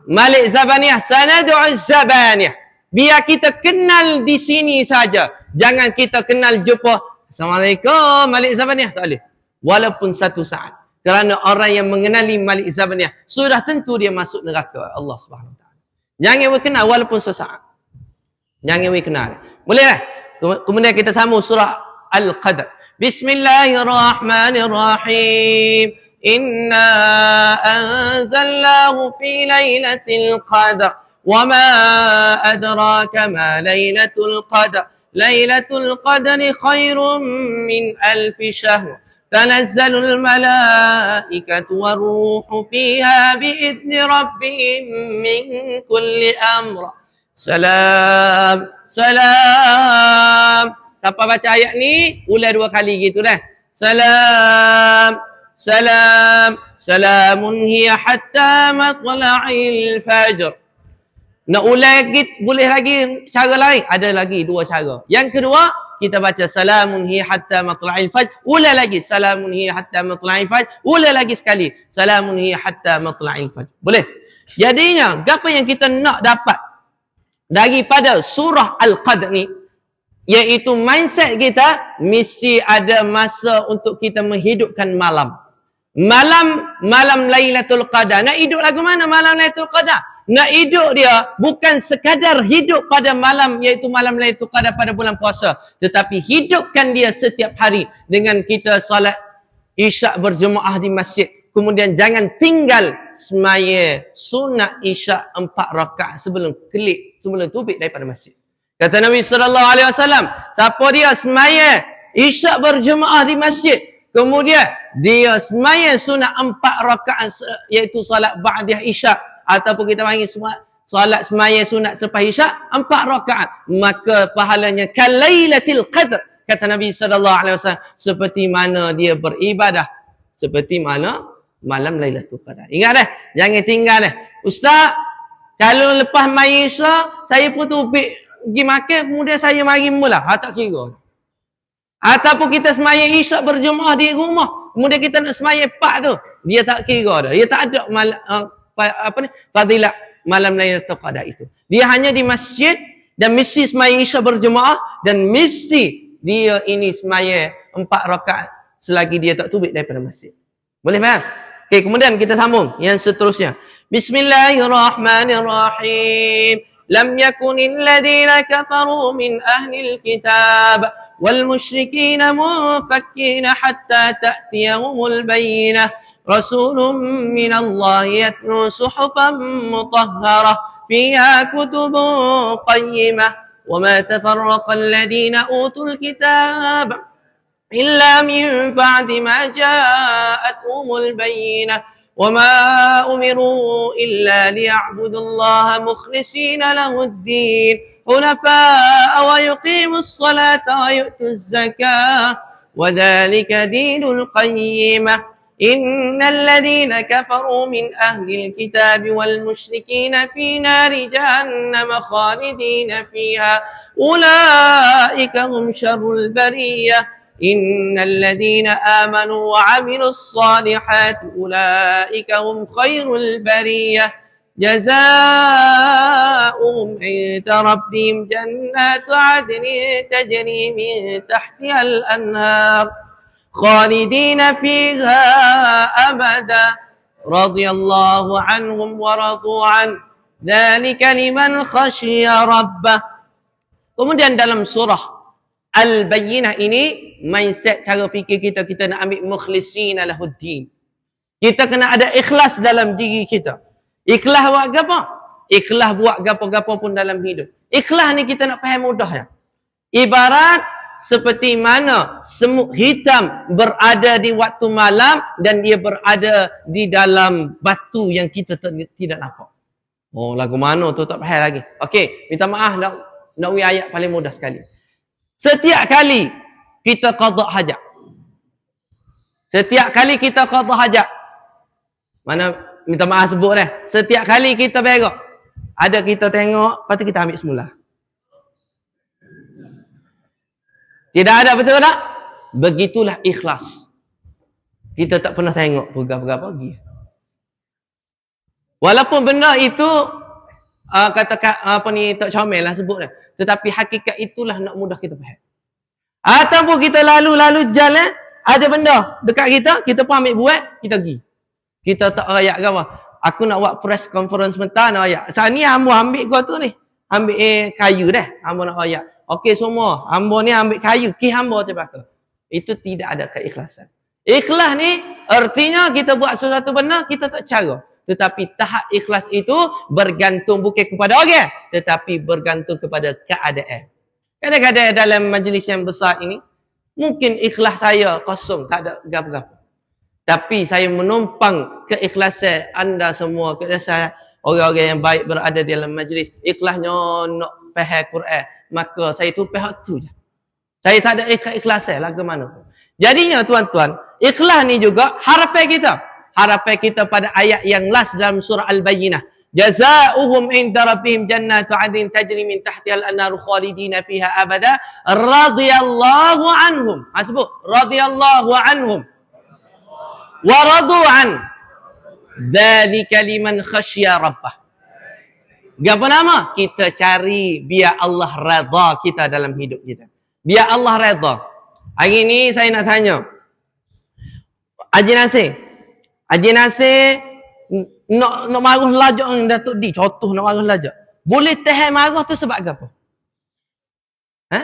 Malik Zabaniyah. Sanadu'u Zabaniyah. Biar kita kenal di sini saja. Jangan kita kenal jumpa. Assalamualaikum Malik Zabaniyah. Tak boleh. Walaupun satu saat. Kerana orang yang mengenali Malik Zabaniyah, sudah tentu dia masuk neraka Allah Subhanahu Wa Taala. Jangan kenal walaupun sesaat. Jangan kenal. Boleh tak? Kemudian kita sambung surah Al-Qadr. Bismillahirrahmanirrahim. Inna anzalnahu fi lailatul qadr. وما أدراك ما ليلة القدر ليلة القدر خير من 1000 شهر تنزل الملائكة والروح فيها بإذن ربهم من كل أمر سلام سلام. Siapa baca ayat ni ulang 2 kali gitu dah. Salam salam salamun hiya hatta matla'il fajr. Nak ulang lagi, boleh lagi cara lain. Ada lagi 2 cara. Yang kedua, kita baca salamun hiya hatta matla'il fajr. Ulang lagi. Salamun hiya hatta matla'il fajr. Ulang lagi sekali. Salamun hiya hatta matla'il fajr. Boleh? Jadinya, apa yang kita nak dapat daripada surah Al-Qadr ni, iaitu mindset kita, mesti ada masa untuk kita menghidupkan malam. Malam Lailatul Qadar. Nak hidup lagu mana malam Lailatul Qadar? Nak hidup dia bukan sekadar hidup pada malam, iaitu malam Lailatul Qadar pada bulan puasa, tetapi hidupkan dia setiap hari dengan kita solat Isyak berjemaah di masjid. Kemudian jangan tinggal semaya sunat Isyak 4 rakaat sebelum tubik daripada masjid. Kata Nabi SAW, siapa dia semaya Isyak berjemaah di masjid, kemudian dia semaya sunat 4 rakaat, iaitu solat ba'diyah Isyak, ataupun kita panggil solat semaya sunat selepas Isyak 4 rakaat, maka pahalanya kalailatil qadr, kata Nabi SAW, seperti mana dia beribadah seperti mana malam Lailatul Qadar. Ingat dah, jangan tinggal dah. Ustaz, kalau lepas mai Isyak saya pun tubik pergi makan, kemudian saya mari mula, tak kira. Ataupun kita semaya Isyak berjemaah di rumah, kemudian kita nak semaya 4 tu, dia tak kira dah. Dia tak ada fadilat malam Lailatul Qadar itu. Dia hanya di masjid dan mesti semaya Isyak berjemaah dan mesti dia ini semaya 4 rakaat selagi dia tak tubik daripada masjid. Boleh faham? Okey, kemudian kita sambung yang seterusnya. Bismillahirrahmanirrahim. Lam yakunil ladzina kafaru min ahlil kitab wal musyrikin munfakkina hatta ta'tiyahumul bayyinah. Rasulun minallahi yatlu suhufan mutahharah fiha kutubun qayyimah wa ma tafarraqa alladhina utul kitab إلا من بعد ما جاءتهم البينة وما أمروا إلا ليعبدوا الله مخلصين له الدين حنفاء ويقيموا الصلاة ويؤتوا الزكاة وذلك دين القيمة إن الذين كفروا من أهل الكتاب والمشركين في نار جهنم خالدين فيها أولئك هم شر البرية إن الذين آمنوا وعملوا الصالحات أولئك هم خير البرية جزاؤهم عند ربهم جنات عدن تجري من تحتها الأنهار خالدين فيها أبدا رضي الله عنهم ورضوا عنه ذلك لمن خشي ربه. Kemudian dalam surah Al-Bayyinah ini mindset cara fikir kita, kita nak ambil mukhlisina lahuddin. Kita kena ada ikhlas dalam diri kita. Ikhlas buat apa? Ikhlas buat gapo-gapo pun dalam hidup. Ikhlas ni kita nak faham mudah ya. Ibarat seperti mana semut hitam berada di waktu malam dan dia berada di dalam batu yang kita tidak nampak. Oh, lagu mana tu tak faham lagi. Okey, minta maaf nak uji ayat paling mudah sekali. Setiap kali kita qada hajat. Setiap kali kita qada hajat. Mana minta maaf sebut dah. Setiap kali kita berak, ada kita tengok, lepas tu kita ambil semula. Tidak ada, betul tak? Begitulah ikhlas. Kita tak pernah tengok pegang-pegang pergi. Walaupun benda itu kata apa ni tak comel lah sebut dah. Tetapi hakikat itulah nak mudah kita faham. Ataupun kita lalu jalan, ada benda dekat kita, kita pun ambil buat, kita pergi. Kita tak rayak ke apa. Aku nak buat press conference sebentar nak rayak. Saat ni hamba ambil kau tu ni. Ambil kayu dah. Hamba nak rayak. Okey semua. Hamba ni ambil kayu. Hamba terbakar. Itu tidak ada keikhlasan. Ikhlas ni artinya kita buat sesuatu benda, kita tak cara. Tetapi tahap ikhlas itu bergantung bukan kepada orang, tetapi bergantung kepada keadaan. Kadang-kadang dalam majlis yang besar ini, mungkin ikhlas saya kosong, tak ada gap-gap. Tapi saya menumpang keikhlasan anda semua, keikhlasan orang-orang yang baik berada di dalam majlis. Ikhlasnya nak faham Quran, maka saya tu pihak tu je. Saya tak ada keikhlasan lagu mana pun. Jadinya tuan-tuan, ikhlas ni juga harapan kita. Harapan kita pada ayat yang last dalam surah Al-Bayyinah. Jazaa'uhum inda rabbihim jannatu 'adnin tajri min tahtiha al-anharu khalidina fiha abada radhiyallahu anhum. Sebut radhiyallahu anhum wa radu an. Dzalika liman khasyiya rabbah. Apa nama? Kita cari biar Allah redha kita dalam hidup kita. Biar Allah redha. Hari ni saya nak tanya. Haji Nasir nak marah lajak dengan Datuk D. Contoh nak marah lajak. Boleh tahan marah tu sebab apa? Ha?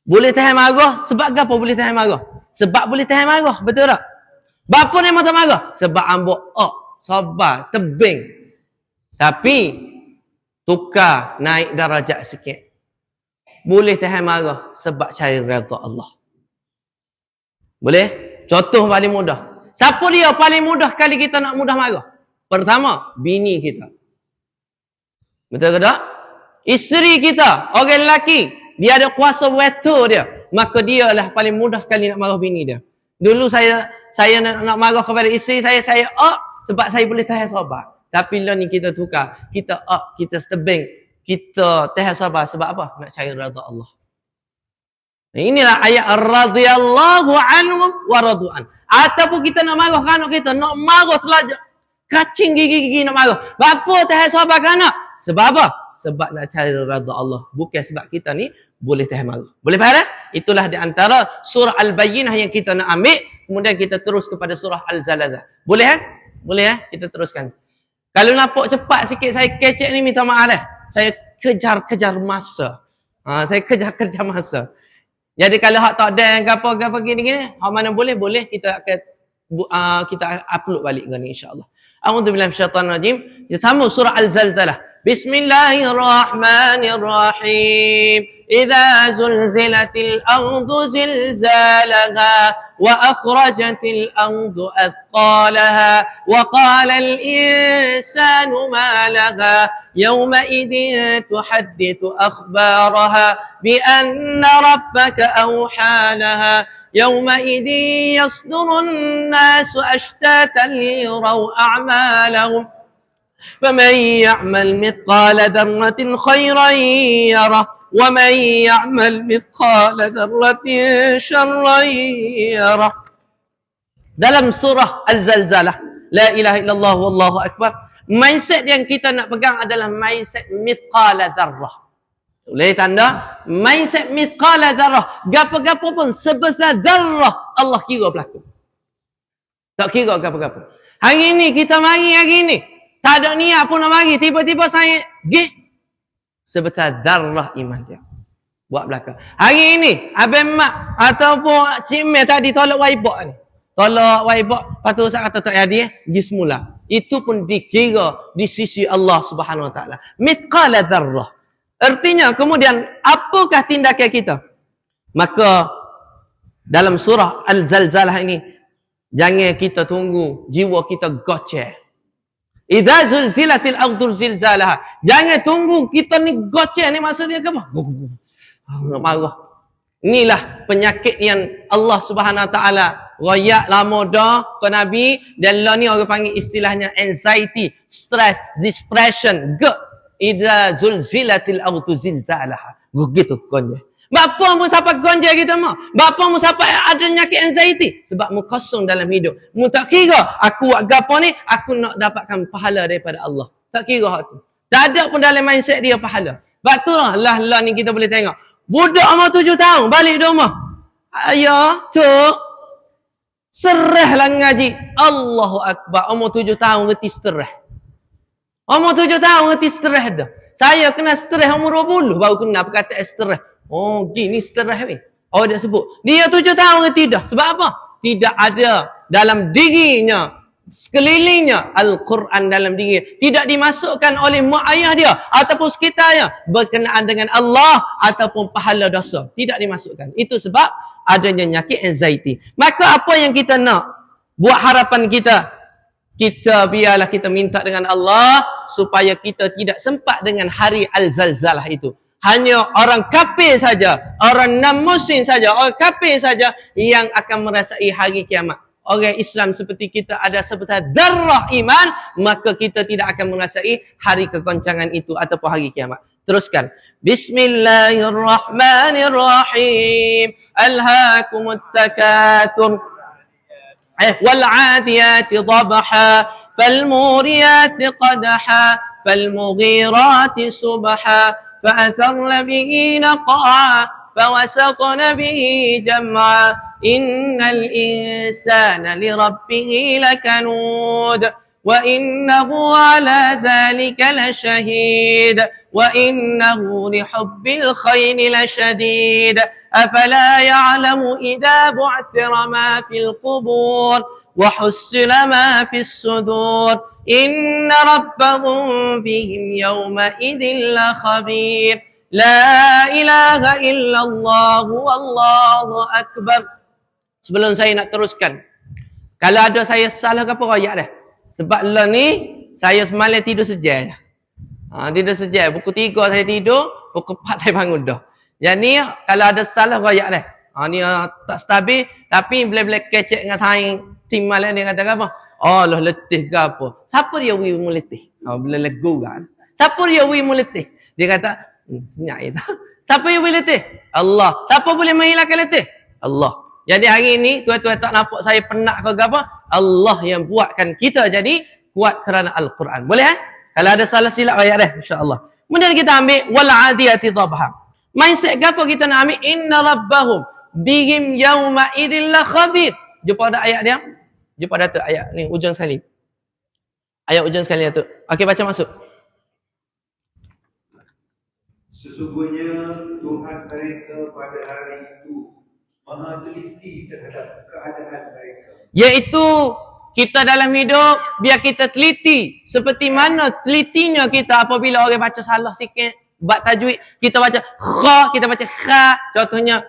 Boleh tahan marah sebab apa boleh tahan marah? Sebab boleh tahan marah, betul tak? Bapa ni mata marah? Sebab ambok sabar, tebing. Tapi tukar naik darajat sikit. Boleh tahan marah sebab cari redha Allah. Boleh? Contoh paling mudah. Siapa dia paling mudah kali kita nak mudah marah? Pertama, bini kita. Betul ke tak? Isteri kita, orang lelaki, dia ada kuasa veto dia. Maka dia lah paling mudah sekali nak marah bini dia. Dulu saya nak marah kepada isteri saya sebab saya boleh tahan sabar. Tapi lah ni kita tukar. Kita stebing. Kita tahan sabar sebab apa? Nak cari redha Allah. Inilah ayat radhiyallahu anhum wa radu'an. Ataupun kita nak marah kanak kita, nak marah telajak. Kacing gigi-gigi nak marah. Bapa tahan sabar kanak. Sebab apa? Sebab nak cari redha Allah. Bukan sebab kita ni boleh tahan marah. Boleh faham tak? Itulah di antara surah Al-Bayyinah yang kita nak ambil. Kemudian kita terus kepada surah Al-Zalazah. Boleh Boleh Kita teruskan. Kalau nampak cepat sikit saya kecek ni, minta maaf dah. Saya kejar masa. Saya kejar masa. Jadi kalau hak tak ada yang apa gini, hak mana boleh kita akan kita upload balik gini insya-Allah. A'udzubillahi minasyaitanir rajim. Kita sambung surah Al-Zalzalah. Bismillahirrahmanirrahim. Idza zulzilatil ardu zilzalaha wa akhrajatil ardu athqalaha wa qala al insanu ma laha yawma idin tuhaddithu akhbaraha bi anna rabbaka awha laha yawma idin yasdurun nasu ashtatan liyaraw a'malahum فمن يعمل مثقال ذرة خيرا يره ومن يعمل مثقال ذرة شرا يره. Dalam surah Al-Zalzalah, la ilaha illallah wallahu akbar, mindset yang kita nak pegang adalah mindset mithqala dzarrah. Boleh tanda mindset mithqala dzarrah, gapo-gapo pun sebesar dzarrah Allah kira berlaku. Tak kira gapo-gapo. Hari ni kita mari hari ni tak ada niat pun nak mari. Tiba-tiba saya gih. Sebesar darah iman dia. Buat belakang. Hari ini, Abang Mak ataupun Cik Mel tadi tolak waibak ni. Tolak waibak. Lepas tu saya kata tak jadi pergi semula. Itu pun dikira di sisi Allah Subhanahu Wa Taala. Mithqala darah. Artinya kemudian apakah tindakan kita? Maka dalam surah Al-Zalzalah ini, jangan kita tunggu jiwa kita goceh. Idza zulzilatil ardu zilzalaha. Jangan tunggu kita ni goceh ni maksud dia ke apa? Marah. Inilah penyakit yang Allah Subhanahu Wa Taala royak lama dah ke Nabi, dan lah ni orang panggil istilahnya anxiety, stress, depression. Idza zulzilatil ardu zilzalaha. Begitu konje. Bapa mu sampai gonja kita mah. Bapa mu sampai ada penyakit anxiety sebab mu kosong dalam hidup. Mu tak kira aku buat gapo ni, aku nak dapatkan pahala daripada Allah. Tak kira hak tu. Tak ada pun dalam mindset dia pahala. Sebab tu lah ni kita boleh tengok. Budak umur 7 tahun balik di rumah. Ayah, cuk, serahlah ngaji. Allahu Akbar. Umur 7 tahun reti serah. Umur 7 tahun reti serah dah. Saya kena stres umur 20 baru kena perkataan stres. Oh, gini stres ni. Oh, dia sebut. Dia 7 tahun ke tidak. Sebab apa? Tidak ada dalam dirinya, sekelilingnya Al-Quran dalam dirinya. Tidak dimasukkan oleh mak ayah dia ataupun sekitarnya berkenaan dengan Allah ataupun pahala dosa. Tidak dimasukkan. Itu sebab adanya penyakit anxiety. Maka apa yang kita nak? Buat harapan kita. Kita biarlah kita minta dengan Allah supaya kita tidak sempat dengan hari Al-Zalzalah itu. Hanya orang kafir saja, orang non-Muslim saja, orang kafir saja yang akan merasai hari kiamat. Orang Islam seperti kita ada sebesar darah iman, maka kita tidak akan merasai hari kegoncangan itu ataupun hari kiamat. Teruskan. Bismillahirrahmanirrahim. Alhaakumut takatsur. والعاديات ضبحا فالموريات قدحا فالمغيرات صبحا فأثرن به نقعا فوسطن به جمعا إن الإنسان لربه لكنود وإنه على ذلك لشهيد وإنه لحب الخير لشديد أفلا يعلم إذا بعثر ما في القبور وحصل ما في الصدور إن ربهم بهم يومئذ لخبير لا إله إلا الله والله أكبر. Sebelum saya nak teruskan, kalau ada saya salah ke apa royak dah. Sebab lah ni saya semalam tidur sejam. Tidur sejam. Pukul 3 saya tidur, pukul 4 saya bangun dah. Jadi kalau ada salah royak dah. Ni tak stabil, tapi bila-bila kecek dengan saing tim malam dia kata apa? Oh lah letih ke apa? Siapa dia wi mu letih? Bila legu kan. Siapa dia wi mu letih? Dia kata, senyap itu. Siapa yang boleh letih? Allah. Siapa boleh menghilangkan letih? Allah. Jadi hari ini tuan-tuan tak nampak saya penat ke apa? Allah yang buatkan kita jadi kuat kerana Al-Quran. Boleh Kalau ada salah silap ayat dah insya-Allah. Kemudian kita ambil wal adiyati dhabha. Mindset apa kita nak ambil? Inna rabbahum bihim yauma idil la khabir. Jumpa ada ayat dia? Jumpa ada tu ayat ni ujung sekali. Ayat ujung sekali tu. Okey, baca masuk. Sesungguhnya Tuhan mereka pada hari itu Maha teliti terhadap keadaan mereka. Iaitu Kita dalam hidup, biar kita teliti. Seperti mana telitinya kita apabila orang baca salah sikit. Bab tajwid, kita baca kha, kita baca kha. Contohnya,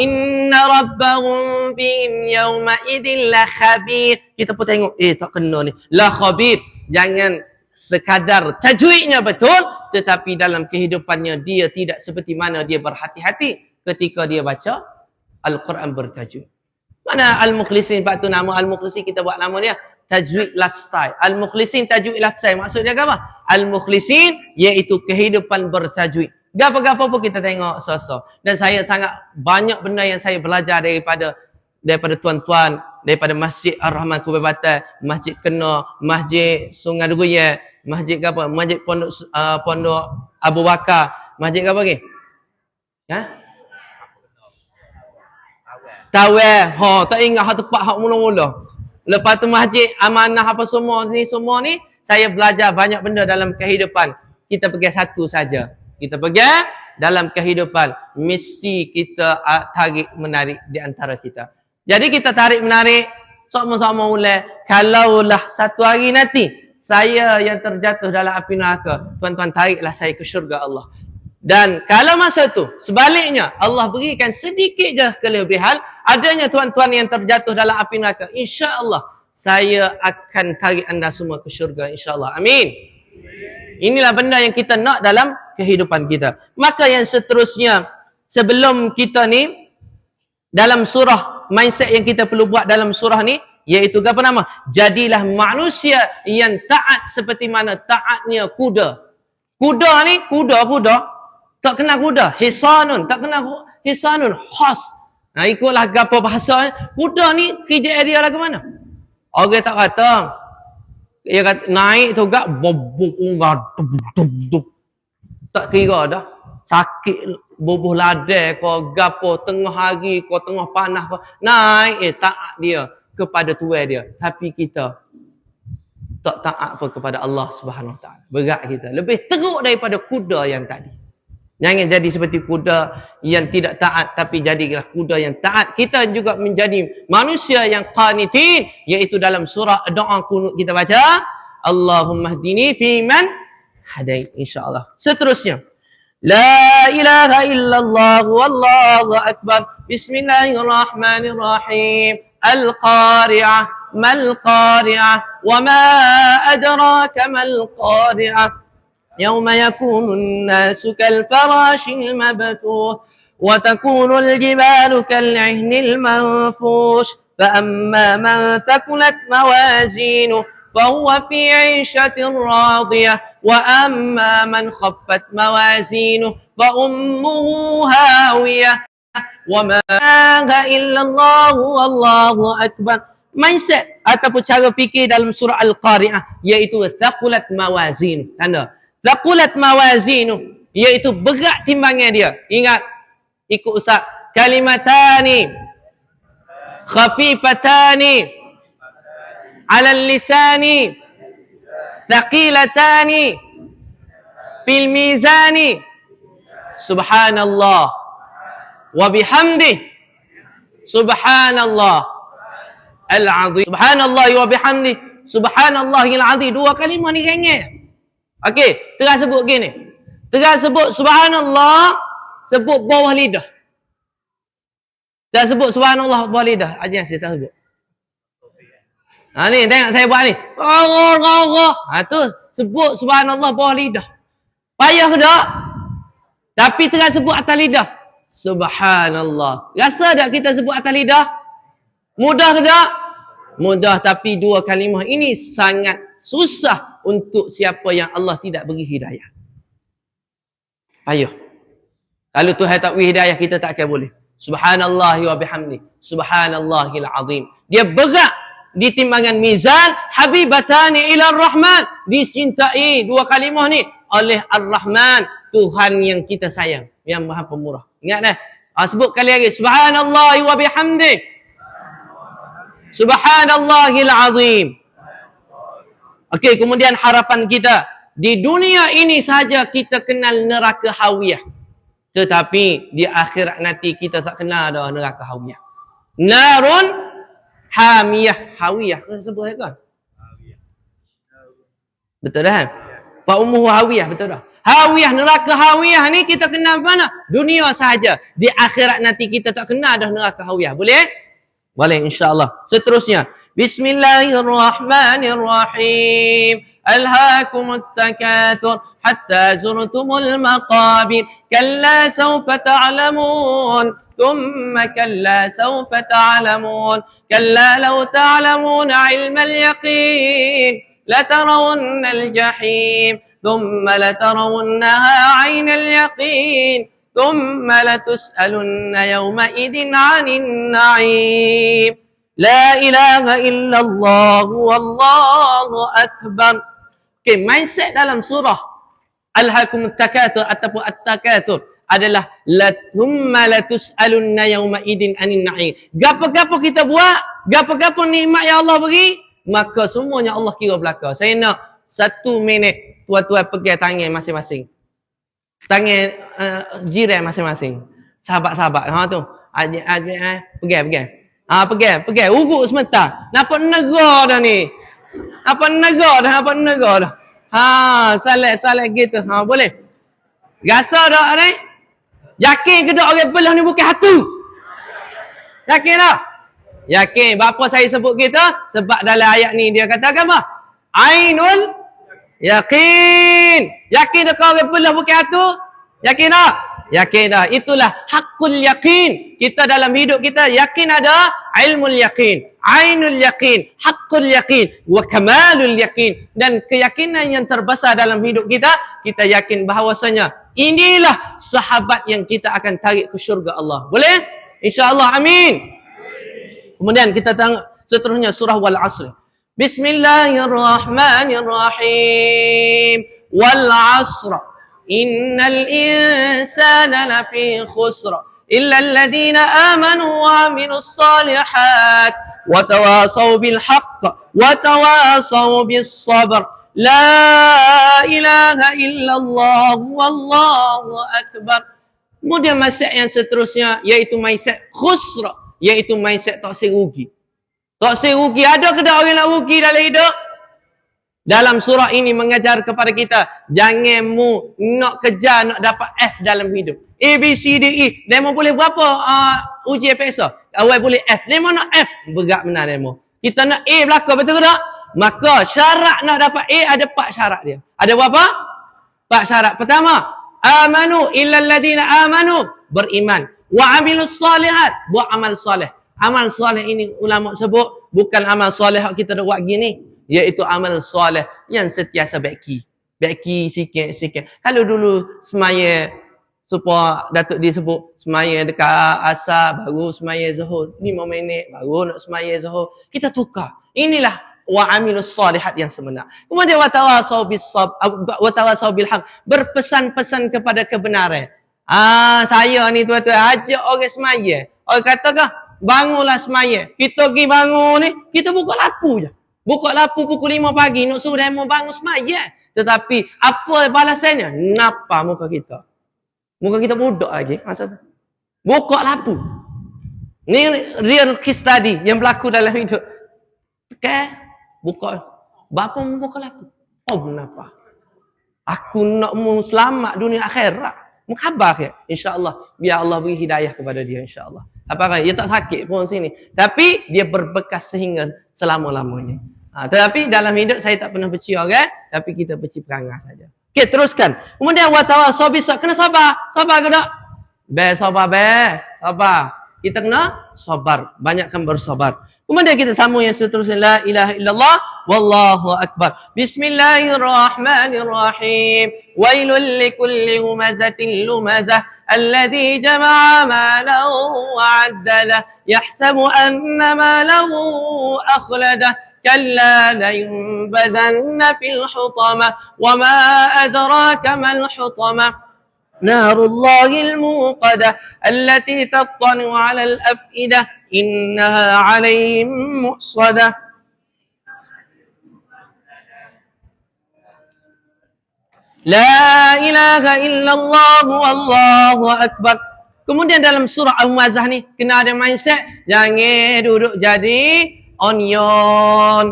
inna rabbahum bihim yawma idin la khabir. Kita pun tengok, tak kena ni. La khabir. Jangan sekadar tajwidnya betul, tetapi dalam kehidupannya dia tidak seperti mana dia berhati-hati ketika dia baca Al-Quran bertajwid. Mana Al-Mukhlisin, sebab tu nama Al-Mukhlisin kita buat nama dia tajwid lifestyle. Al-Mukhlisin tajwid lifestyle. Maksud dia apa? Al-Mukhlisin iaitu kehidupan bertajwid. Gapa-gapa pun kita tengok so-so. Dan saya sangat banyak benda yang saya belajar daripada tuan-tuan, daripada Masjid Ar-Rahman Kubebatan, Masjid Kena, Masjid Sungai Duguya, Masjid apa? Masjid Pondok Abu Bakar, Masjid apa lagi? Ha? Tawel. Tak ingat hak tempat hak mula-mula. Lepas tu Masjid Amanah apa semua ni saya belajar banyak benda dalam kehidupan. Kita pergi satu saja. Kita pergi dalam kehidupan, mesti kita tarik menarik di antara kita. Jadi kita tarik menarik sama-sama mulai. Kalaulah satu hari nanti saya yang terjatuh dalam api neraka, tuan-tuan tariklah saya ke syurga Allah. Dan kalau masa tu sebaliknya Allah berikan sedikit je kelebihan, adanya tuan-tuan yang terjatuh dalam api neraka, insya-Allah saya akan tarik anda semua ke syurga, insya-Allah. Amin. Inilah benda yang kita nak dalam kehidupan kita. Maka yang seterusnya, sebelum kita ni dalam surah, mindset yang kita perlu buat dalam surah ni, iaitu apa nama? Jadilah manusia yang taat seperti mana taatnya kuda. Kuda ni, kuda tak kena kuda, hisanun, tak kena hisanun, hos. Nah, ikutlah apa bahasa. Kuda ni kerja dia lah ke mana? Orang tak kata. Dia kata naik tu gak bobok ungar. Tak kira dah. Sakit bubuh ladai kau gapo tengah hari kau tengah panas kau naik taat dia kepada tuan dia. Tapi kita tak taat pun kepada Allah Subhanahu Wa Taala. Berat kita. Lebih teruk daripada kuda yang tadi. Jangan jadi seperti kuda yang tidak taat, tapi jadilah kuda yang taat. Kita juga menjadi manusia yang qanitin, iaitu dalam surah doa kunut kita baca, Allahumma hdini fi man hadait, insya-Allah. Seterusnya, la ilaha illallah wallahu akbar. Bismillahirrahmanirrahim. Al-qari'ah, mal-qari'ah, wa ma adraka mal-qari'ah. يوم يكون الناس كالفراش المبثوث وتكون الجبال كالعهن المنفوش فأما من ثقلت موازينه فهو في عيشة راضية وأما من خفت موازينه فأمه هاوية وما إله إلا الله والله أكبر. Mindset ataupun cara fikir dalam surah Al-Qari'ah iaitu thaqulat mawazin. Tanda thaqulat mawazinu, iaitu berat timbangan dia. Ingat, ikut Ustaz. Kalimatani khafifatani ala lisani thaqilatani fil mizani subhanallah wa bihamdih subhanallah al-azim. Subhanallah wa bihamdih subhanallahil azim. Dua kalimah ni ringan. Okey, terus sebut gini. Terus sebut subhanallah, sebut bawah lidah. Terus sebut subhanallah bawah lidah. Ajar saya tak sebut. Ni tengok saya buat ni. Tu sebut subhanallah bawah lidah. Payah ke tak? Tapi terus sebut atas lidah. Subhanallah. Rasa tak kita sebut atas lidah? Mudah ke tak? Mudah, tapi dua kalimah ini sangat susah untuk siapa yang Allah tidak beri hidayah. Payah. Kalau Tuhan tak beri hidayah, kita tak akan boleh. Subhanallah wa bihamdi. Subhanallahil azim. Dia berat di timbangan mizan. Habibatani ila Rahman. Dicintai dua kalimah ni oleh Ar-Rahman, Tuhan yang kita sayang, yang Maha Pemurah. Ingat dah. Sebut kali lagi. Subhanallah wa bihamdi. Subhanallahil azim. Okey, kemudian harapan kita di dunia ini saja kita kenal neraka hawiyah. Tetapi di akhirat nanti kita tak kenal dah neraka hawiyah. Narun Hamiyah, hawiyah. Kau sebut kan? Betul dah? Wa ummuhu hawiyah, betul dah? Hawiyah, neraka hawiyah ni kita kenal mana? Dunia sahaja. Di akhirat nanti kita tak kenal dah neraka hawiyah. Boleh? Boleh, insya-Allah. Seterusnya. Bismillahirrahmanirrahim. Alhaakumut takatsur hatta zurtumul maqabir. Kalla sawfa ta'lamun. ثم كلا سوف تعلمون كلا لو تعلمون علم اليقين لترون الجحيم ثم لترونها عين اليقين ثم لتسألن يومئذ عن النعيم لا إله إلا الله والله أكبر. Okay, mindset dalam surah Alhaakumut Takatsur ataupun At-Takatsur adalah thumma latus'alunna yawma idin anin na'im. Gapo-gapo kita buat, gapo-gapo nikmat yang Allah beri, maka semuanya Allah kira belaka. Saya nak 1 minit tuan-tuan pegang tangan masing-masing. Tangan jiran masing-masing. Sahabat-sahabat tu. Pegang. Pegang. Urut sebentar. Nampak negara dah ni. Nampak negara dah. Salat gitu. Boleh. Rasa tak ni? Yakin ke tak orang belah ni bukan hatu? Yakin tak? Yakin. Bapa saya sebut kita? Sebab dalam ayat ni dia kata apa? Ainul yakin. Yakin tak orang belah bukan hatu? Yakin tak? Yakin dah. Itulah hakul yakin. Kita dalam hidup kita yakin ada ilmul yakin, ainul yakin, hakul yakin, wa kamalul yakin. Dan keyakinan yang terbesar dalam hidup kita, kita yakin bahawasanya inilah sahabat yang kita akan tarik ke syurga Allah. Boleh? InsyaAllah. Amin. Kemudian kita tengok seterusnya surah Wal Asr. Bismillahirrahmanirrahim. Wal Asr. Innal insana lafi khusr illa alladhina amanu wa aminus salihat wa tawasaw bil haqq wa tawasaw bis sabr. La ilaha illallah wallahu akbar. Kemudian mindset yang seterusnya iaitu mindset khusra, iaitu mindset tak serugi. Tak serugi. Ada ke tak orang nak rugi dalam hidup? Dalam surah ini mengajar kepada kita, jangan mu nak kejar nak dapat F dalam hidup. A, B, C, D, E. Demo boleh berapa ujian PSA? Awal boleh F. Demo nak F. Berat benar demo. Kita nak A belakang, betul ke tak? Maka syarat nak dapat A ada 4 syarat dia. Ada berapa? 4 syarat. Pertama, amanu illal ladina amanu, beriman. Wa amilus salihat, buat amal soleh. Amal soleh ini ulama sebut bukan amal soleh kita dah buat gini, iaitu amal soleh yang sentiasa beki sikit. Kalau dulu semaya supaya Datuk disebut semaya dekat asar baru semaya zuhur, 5 minit baru nak semaya zuhur, kita tukar. Inilah wa amilus solihat yang sebenar. Kemudian wa tawasau bil haq, berpesan-pesan kepada kebenaran. Saya ni tuan-tuan ajak orang semaya. Orang kata bangunlah semaya. Kita pergi bangun ni, kita buka lampu je. Buka lampu pukul 5 pagi nak suruh demo bangun semaya. Tetapi apa balasannya? Napa muka kita? Muka kita budak lagi masa tu. Buka lampu. Ni real case study yang berlaku dalam hidup. Buka. Bapa mu buka lampu. Oh, kenapa? Aku nak mu selamat dunia akhirat. Mu khabar ke? InsyaAllah. Biar Allah beri hidayah kepada dia, insyaAllah. Apakah? Dia tak sakit pun sini. Tapi dia berbekas sehingga selama-lamanya. Tetapi dalam hidup saya tak pernah benci orang. Tapi kita benci perangai saja. Okey, teruskan. Kemudian watawasau bis sabr. Kena sabar. Sabar ke tak? Sabar. Kita kena sabar. Banyakkan bersabar. Kemudian kita sambung yang seterusnya. La ilaha illallah wallahu akbar. Bismillahirrahmanirrahim. Wailul likulli humazatin lumazah alladhi jama'a malahu wa'addadah yahsabu anna malahu akhladah kalla layunbazanna fil hutamah wa ma adraka mal hutamah نار الله الموقدة التي تطلع على الأفئدة إنها عليهم مؤصدة لا إله إلا الله والله أكبر. Kemudian dalam surah Al-Muazzah ni kena ada mindset jangan duduk jadi onion.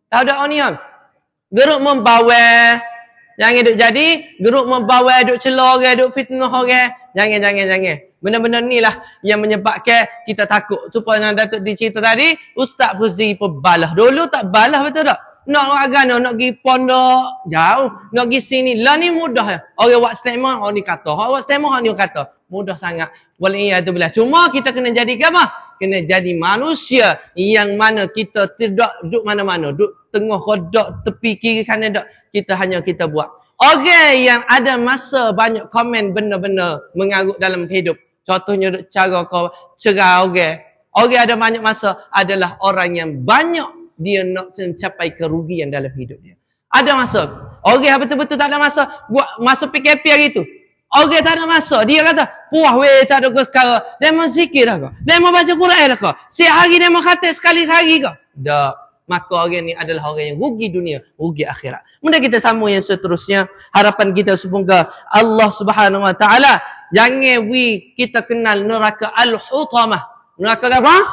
Tahu tak onion? Geruk membawel. Jangan duduk jadi geruk membawel, duduk celah orang, duduk fitnah orang. Jangan. Benda-benda ni lah yang menyebabkan kita takut. Supaya Datuk dicerita tadi, Ustaz Fuzzi pebalah. Dulu tak balah betul tak? Nak agama, nak pergi pondok jauh, nak pergi sini. Lah ni mudah ya. Orang buat statement, orang ni kata. Orang buat statement, orang ni kata. Mudah sangat. Waliyahzubillah. Cuma kita kena jadi apa? Kena jadi manusia yang mana kita tidak duduk mana-mana. Duduk tengah kodok, tepi kiri kanan tak. Kita buat. Orang yang ada masa banyak komen benda-benda mengarut dalam hidup. Contohnya cara kau cerah orang. Orang ada banyak masa adalah orang yang banyak dia nak mencapai kerugian dalam hidup dia. Ada masa. Orang betul-betul tak ada masa. Buat masa PKP hari tu. Orang tak ada masa. Dia kata, puah weh tak ada sekarang. Dia mau zikir dah kau. Dia mau baca Quran dah kau. Setiap hari dia mau khatam sekali sehari kau. Tak. Maka orang ni adalah orang yang rugi dunia, rugi akhirat. Kemudian kita sambung yang seterusnya. Harapan kita semoga Allah Subhanahu Wa Taala jangan kita kenal neraka Al-Hutamah. Neraka apa?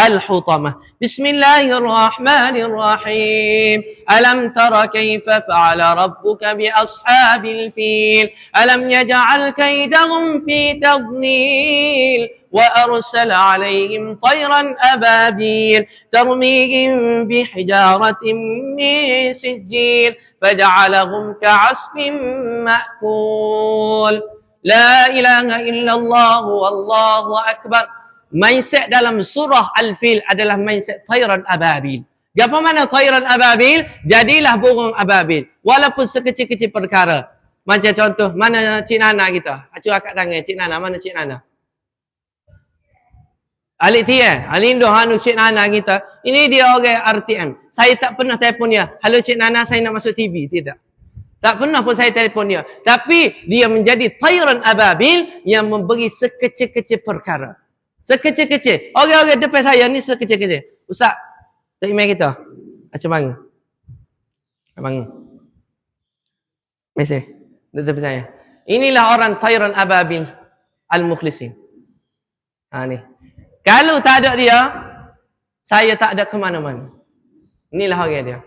Al-Hutamah. Bismillahirrahmanirrahim. Alam tara kaifa fa'ala rabbuka bi ashabil fil. Alam yaj'al kaidahum fi tadlil. وأرسل عليهم طيرا أبابيل ترميهم بحجارة من سجيل فجعلهم كعصف مأكول لا إله إلا الله والله أكبر. Mindset dalam surah Al-Fil adalah mindset Tayran Ababil. Apa mana Tayran Ababil? Jadilah burung ababil. Walaupun sekecil-kecil perkara. Macam contoh, mana Cik Nana kita? Acu akak tangan, Cik Nana, mana Cik Nana? Alik Tia, Alindo Hanu Cik Nana kita. Ini dia orang RTM. Saya tak pernah telefon dia. Halo Cik Nana, saya nak masuk TV. Tidak. Tak pernah pun saya telefon dia. Tapi dia menjadi Tayran Ababil yang memberi sekecil-kecil perkara. Sekecil-kecil. Orang-orang depan saya ni sekecil-kecil. Ustaz, tak email kita. Macam mana? Abang. Mesej. Depan saya. Inilah orang Tayran Ababil Al-Mukhlisin. Ni. Kalau tak ada dia, saya tak ada ke mana-mana. Inilah orang dia.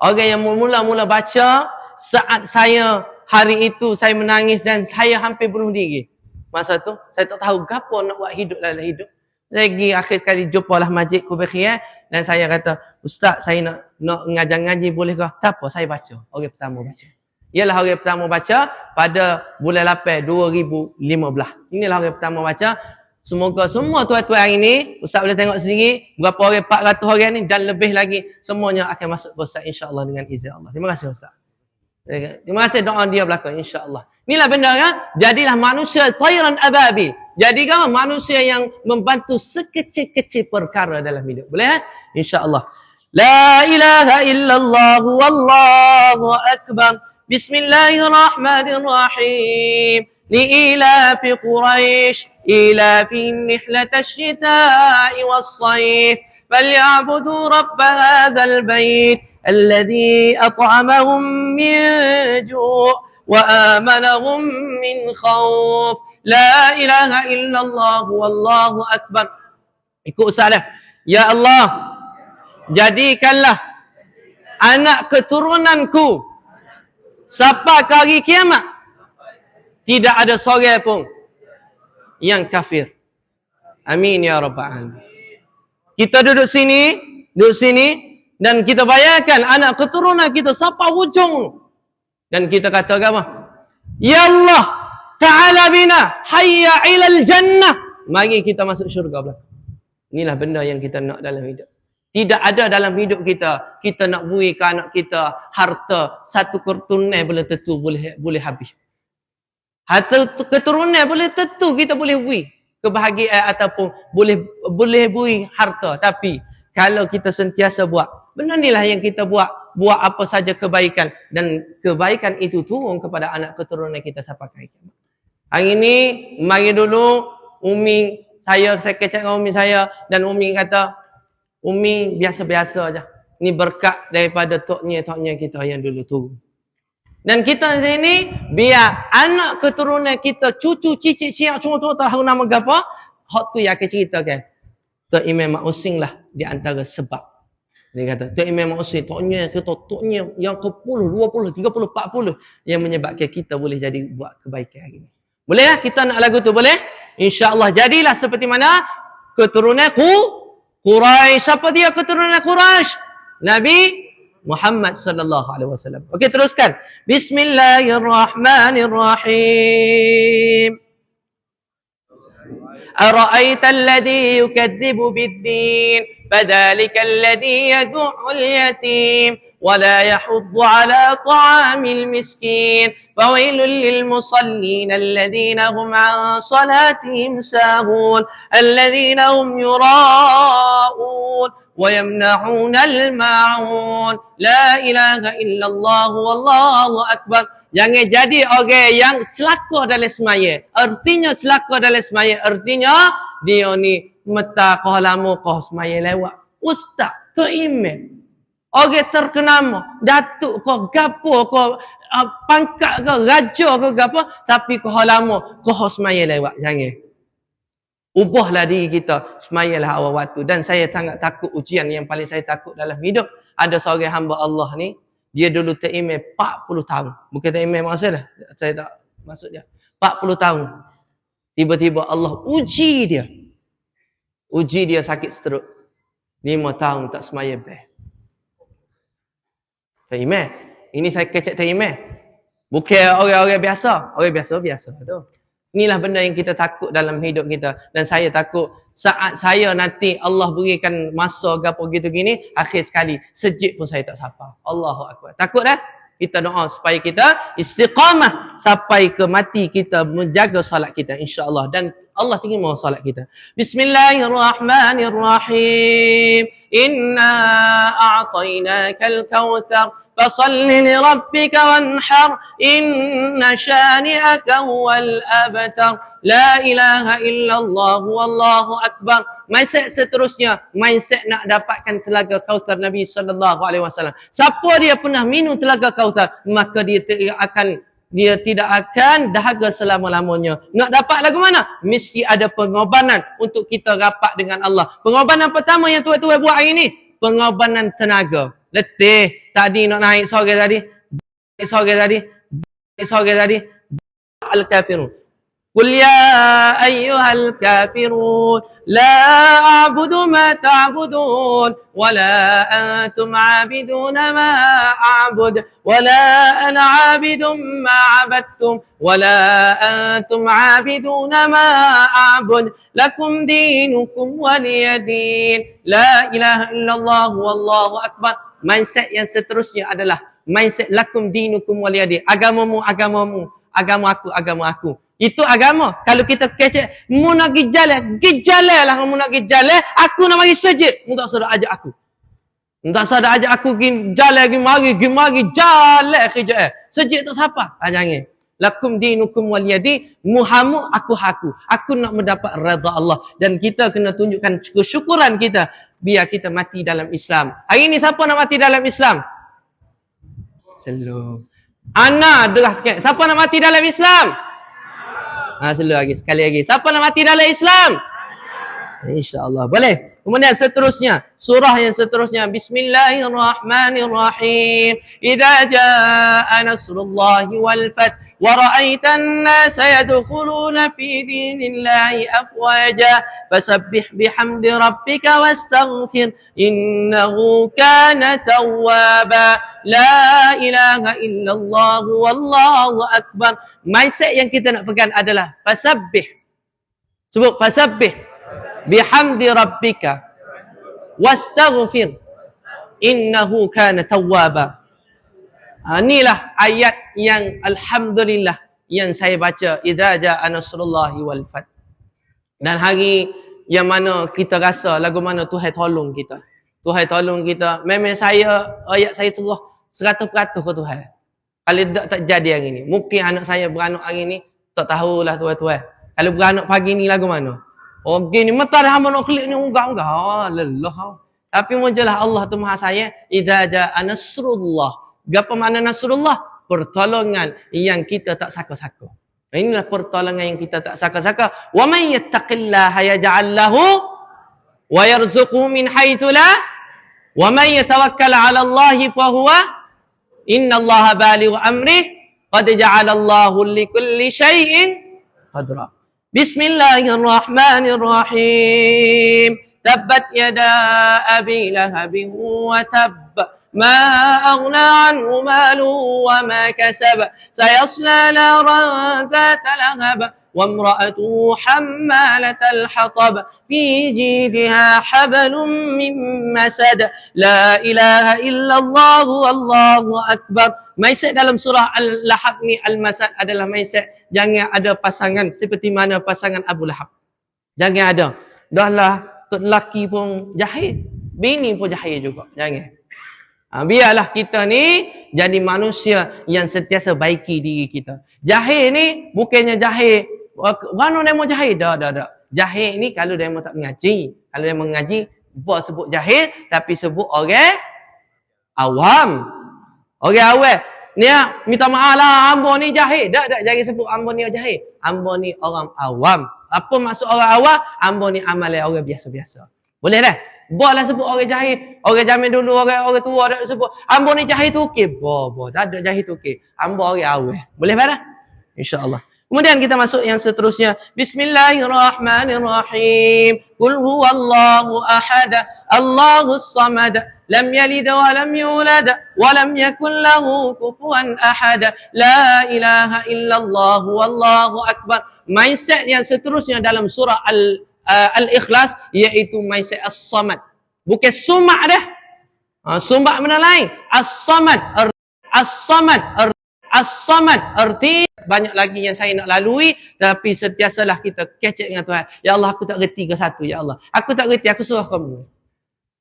Orang yang mula-mula baca, saat saya hari itu saya menangis dan saya hampir bunuh diri. Masa tu, saya tak tahu apa nak buat hidup dalam hidup. Saya pergi akhir sekali jumpalah Masjid Kubakhiyah dan saya kata, Ustaz, saya nak ngajar ngaji boleh ke? Tak apa, saya baca. Orang pertama baca. Ialah orang pertama baca pada bulan 8 2015. Inilah orang pertama baca. Semoga semua tuan-tuan hari ni, Ustaz boleh tengok sendiri, berapa orang, 400 orang ni dan lebih lagi, semuanya akan masuk ke Ustaz insya-Allah dengan izin Allah. Terima kasih Ustaz. Terima kasih doa dia belakang insya-Allah. Inilah benda kan, jadilah manusia Tayran Ababil. Jadi kan manusia yang membantu sekecil-kecil perkara dalam hidup. Boleh insya-Allah. La ilaha illallah wallahu akbar. Bismillahirrahmanirrahim. لإيلاف قريش إيلافهم رحلة الشتاء والصيف فليعبدوا رب هذا البيت الذي أطعمهم من جوع وآمنهم من خوف لا إله إلا الله والله أكبر. Ikut Ustaz dah. Ya Allah, jadikanlah anak keturunanku sampai ke hari kiamat tidak ada seorang pun yang kafir. Amin ya rabbal alamin. Kita duduk sini dan kita bayangkan anak keturunan kita sampai hujung. Dan kita kata apa? Ya Allah, ta'ala bina hayya ilal jannah. Mari kita masuk syurga belakang. Inilah benda yang kita nak dalam hidup. Tidak ada dalam hidup kita nak beri ke anak kita harta satu keturunan boleh tentu boleh habis. Harta keturunan boleh tentu kita boleh beri kebahagiaan ataupun boleh beri harta. Tapi kalau kita sentiasa buat, benda inilah yang kita buat apa saja kebaikan dan kebaikan itu turun kepada anak keturunan kita sampai ke kiamat. Hari ini mari dulu Umi saya kecek dengan Umi saya dan Umi kata, Umi biasa-biasa aja. Ni berkat daripada toknya kita yang dulu turun. Dan kita di sini biar anak keturunan kita, cucu, cicit, siap semua tahu nama apa? Hak tu yang akan cerita kan. Tok Imam Ma'using lah di antara sebab. Dia kata, Tok Imam Ma'using, toknya yang ke-10, 20, 30, 40 yang menyebabkan kita boleh jadi buat kebaikan hari ni. Boleh lah kita nak lagu tu, boleh? InsyaAllah jadilah seperti mana keturunan Quraisy. Siapa dia keturunan Quraisy? Nabi Muhammad sallallahu alaihi wasallam. Okey, teruskan. Bismillahirrahmanirrahim. Ara'aita alladhi yukadzibu bid-din, fadhalika alladhi yad'u al-yatim wa la yahuddu 'ala ta'amil miskin. Fawailul lil musallin alladhina hum 'an salatihim sahun, alladhina hum yura'un وَيَمْنَعُونَ الْمَاعُونَ لَا إِلَهَ إِلَّا اللَّهُ وَاللَّهُ أَكْبَرُ. Jangan jadi orang yang celaka dalam semaya. Artinya celaka dalam semaya. Artinya dia ni meta kau lama kau semaya lewat. Ustaz, tu imam. Orang terkenama. Datuk kau, gapo kau, pangkat kau, raja kau, gapo. Tapi kau lama kau semaya lewat. Jangan. Ubahlah diri kita, semayalah awal waktu. Dan saya sangat takut ujian yang paling saya takut dalam hidup. Ada seorang hamba Allah ni, dia dulu terimam 40 tahun. Bukan terimam maksud dah. Saya tak maksud dia. 40 tahun. Tiba-tiba Allah uji dia. Uji dia sakit stroke. 5 tahun tak semaya beh. Terimam. Ini saya kecek terimam. Bukan orang-orang biasa. Orang biasa-biasa tu. Inilah benda yang kita takut dalam hidup kita. Dan saya takut saat saya nanti Allah berikan masa gapo gitu gini, akhir sekali sejid pun saya tak sapa. Allahu Akbar. Takut dah? Kita doa supaya kita istiqamah sampai ke mati kita menjaga solat kita insya-Allah, dan Allah terima solat kita. Bismillahirrahmanirrahim. Inna a'tainakal kautsar fasalli li rabbika wanhar inna syani'aka huwal abtar. La ilaha illallah wallahu akbar. Mindset seterusnya, mindset nak dapatkan telaga Kautsar Nabi sallallahu alaihi wasallam. Siapa dia pernah minum telaga Kautsar, maka dia tidak akan dahaga selama-lamanya. Nak dapat lagu mana? Mesti ada pengorbanan untuk kita rapat dengan Allah. Pengorbanan pertama yang tuan-tuan buat hari ni, pengorbanan tenaga. Letih tadi nak naik sorang tadi. Al-kafirun. Qul ya ayyuhal kafirun la a'budu ma ta'budun wa la antum 'abiduna ma a'bud wa la ana 'abidun ma 'abadtum wa la antum 'abiduna ma a'bud lakum dinukum waliyadin. La ilaha illallah wallahu akbar. Mindset yang seterusnya adalah mindset lakum dinukum waliyadin. Agamamu, agama aku. Itu agama. Kalau kita kecek, mu nak pergi jalan lah. Mu nak pergi jalan, aku nak mari sejid. Mu tak sedar ajak aku. Mu tak sedar ajak aku pergi jalan, pergi mari, jalan kerja. Sejid tak siapa? Jangan. Lakum dinukum waliyadi, muhamu aku. Aku nak mendapat redha Allah. Dan kita kena tunjukkan kesyukuran kita biar kita mati dalam Islam. Hari ni siapa nak mati dalam Islam? Selalu. Ana adalah sikit. Siapa nak mati dalam Islam? Sekali lagi. Siapa nak mati dalam Islam? InsyaAllah. Boleh. Kemudian seterusnya. Surah yang seterusnya. Bismillahirrahmanirrahim. Idza jaa nasrullahi wal fath. ورأيت الناس يدخلون في دين الله أفواجا فسبح بحمد ربك واستغفر إنه كان توابا لا إله إلا الله والله أكبر. Mindset yang kita nak pegang adalah fasabbih. Sebut fasabbih bihamdi rabbika wastaghfir innahu kana tawwaba. Inilah ayat yang alhamdulillah yang saya baca, idza jaa nasrullahi wal fath. Dan hari yang mana kita rasa lagu mana Tuhan tolong kita. Tuhan tolong kita. Memang ayat saya terus 100% ke Tuhan. Kalau tak jadi hari ni, mungkin anak saya beranak hari ni tak tahulah tuan-tuan. Kalau beranak pagi ni lagu mana? Oh gini mata dah hamba nak klik ni unggah. Lelah. Tapi mujalah Allah tu Maha Sayang. Idza jaa nasrullah. Apa makna Nasrullah? pertolongan yang kita tak sangka-sangka. Inilah pertolongan yang kita tak sangka-sangka. Wa may yattaqillaha yaj'al lahu wa yarzuqhu min haitsu la wa may yatawakkal 'ala Allahi fa huwa innallaha balighu amrih qad ja'ala Allahu likulli syai'in qadra. Bismillahirrahmanirrahim. Tabbat yada abi lahabin wa tabb. Ma aghna anhu maluhu wa ma kasab. Sayasla naran dhata lahab. Wa imra'atuhu hammalatal hatab. Fi jidha hablum min masad. La ilaha illallah wallahu akbar. Mindset dalam surah Al-Lahab ni, Al-Masad adalah mindset jangan ada pasangan seperti mana pasangan Abu Lahab. Jangan ada. Dah lah, tok lelaki pun jahil, bini pun jahil juga. Jangan. Biarlah kita ni jadi manusia yang sentiasa baiki diri kita. Jahil ni bukannya jahil. Mana dia mau jahil? Dah. Jahil ni kalau dia mau tak mengaji. Kalau dia mengaji, buat sebut jahil, tapi sebut orang awam. Orang awam. Ni minta maaf lah, ambo ni jahil. Tak, jangan sebut ambo ni jahil. Ambo ni orang awam. Apa maksud orang awam? Ambo ni amalan orang biasa-biasa. Boleh dah? Buatlah sebut orang jahil. Orang zaman dulu, orang tua dah sebut ambo ni jahil tu okey. Tak ada jahil tu okey. Ambo orang awam. Boleh dah? InsyaAllah. Kemudian kita masuk yang seterusnya. Bismillahirrahmanirrahim. Qul huwallahu ahad. Allahus samad. Lam yalid wa lam yulad wa lam yakul lahu kufuwan ahad. La ilaha illallah wallahu akbar. Mindset yang seterusnya dalam surah Al-Ikhlas iaitu mindset as-samad. Bukan sumak dah. Sumak benda lain. As-samad. As-samad arti banyak lagi yang saya nak lalui, tapi sentiasalah kita kecek dengan Tuhan. Ya Allah, aku tak reti ke satu, ya Allah. Aku tak reti, aku suruh kamu.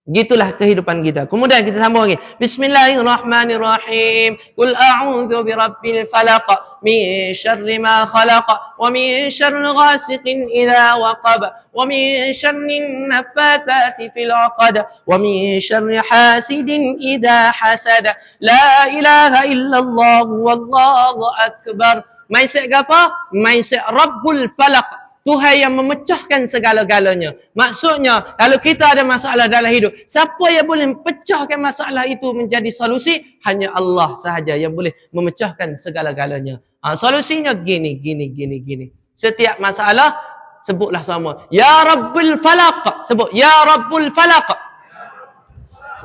Gitulah kehidupan kita. Kemudian kita sambung lagi. Bismillahirrahmanirrahim. Qul a'udzu birabbil falaq min syarri ma khalaq wa min syarri ghasiqin idza waqab wa min syarri naffatsati fil 'uqad wa min syarri hasidin idza hasad. La ilaha illallah wallahu akbar. Mindset apa? Mindset Rabbul Falaq. Tuhan yang memecahkan segala-galanya. Maksudnya, kalau kita ada masalah dalam hidup, siapa yang boleh pecahkan masalah itu menjadi solusi? Hanya Allah sahaja yang boleh memecahkan segala-galanya. Solusinya gini. Setiap masalah, sebutlah sama. Ya Rabbul Falaq. Sebut, Ya Rabbul Falaq.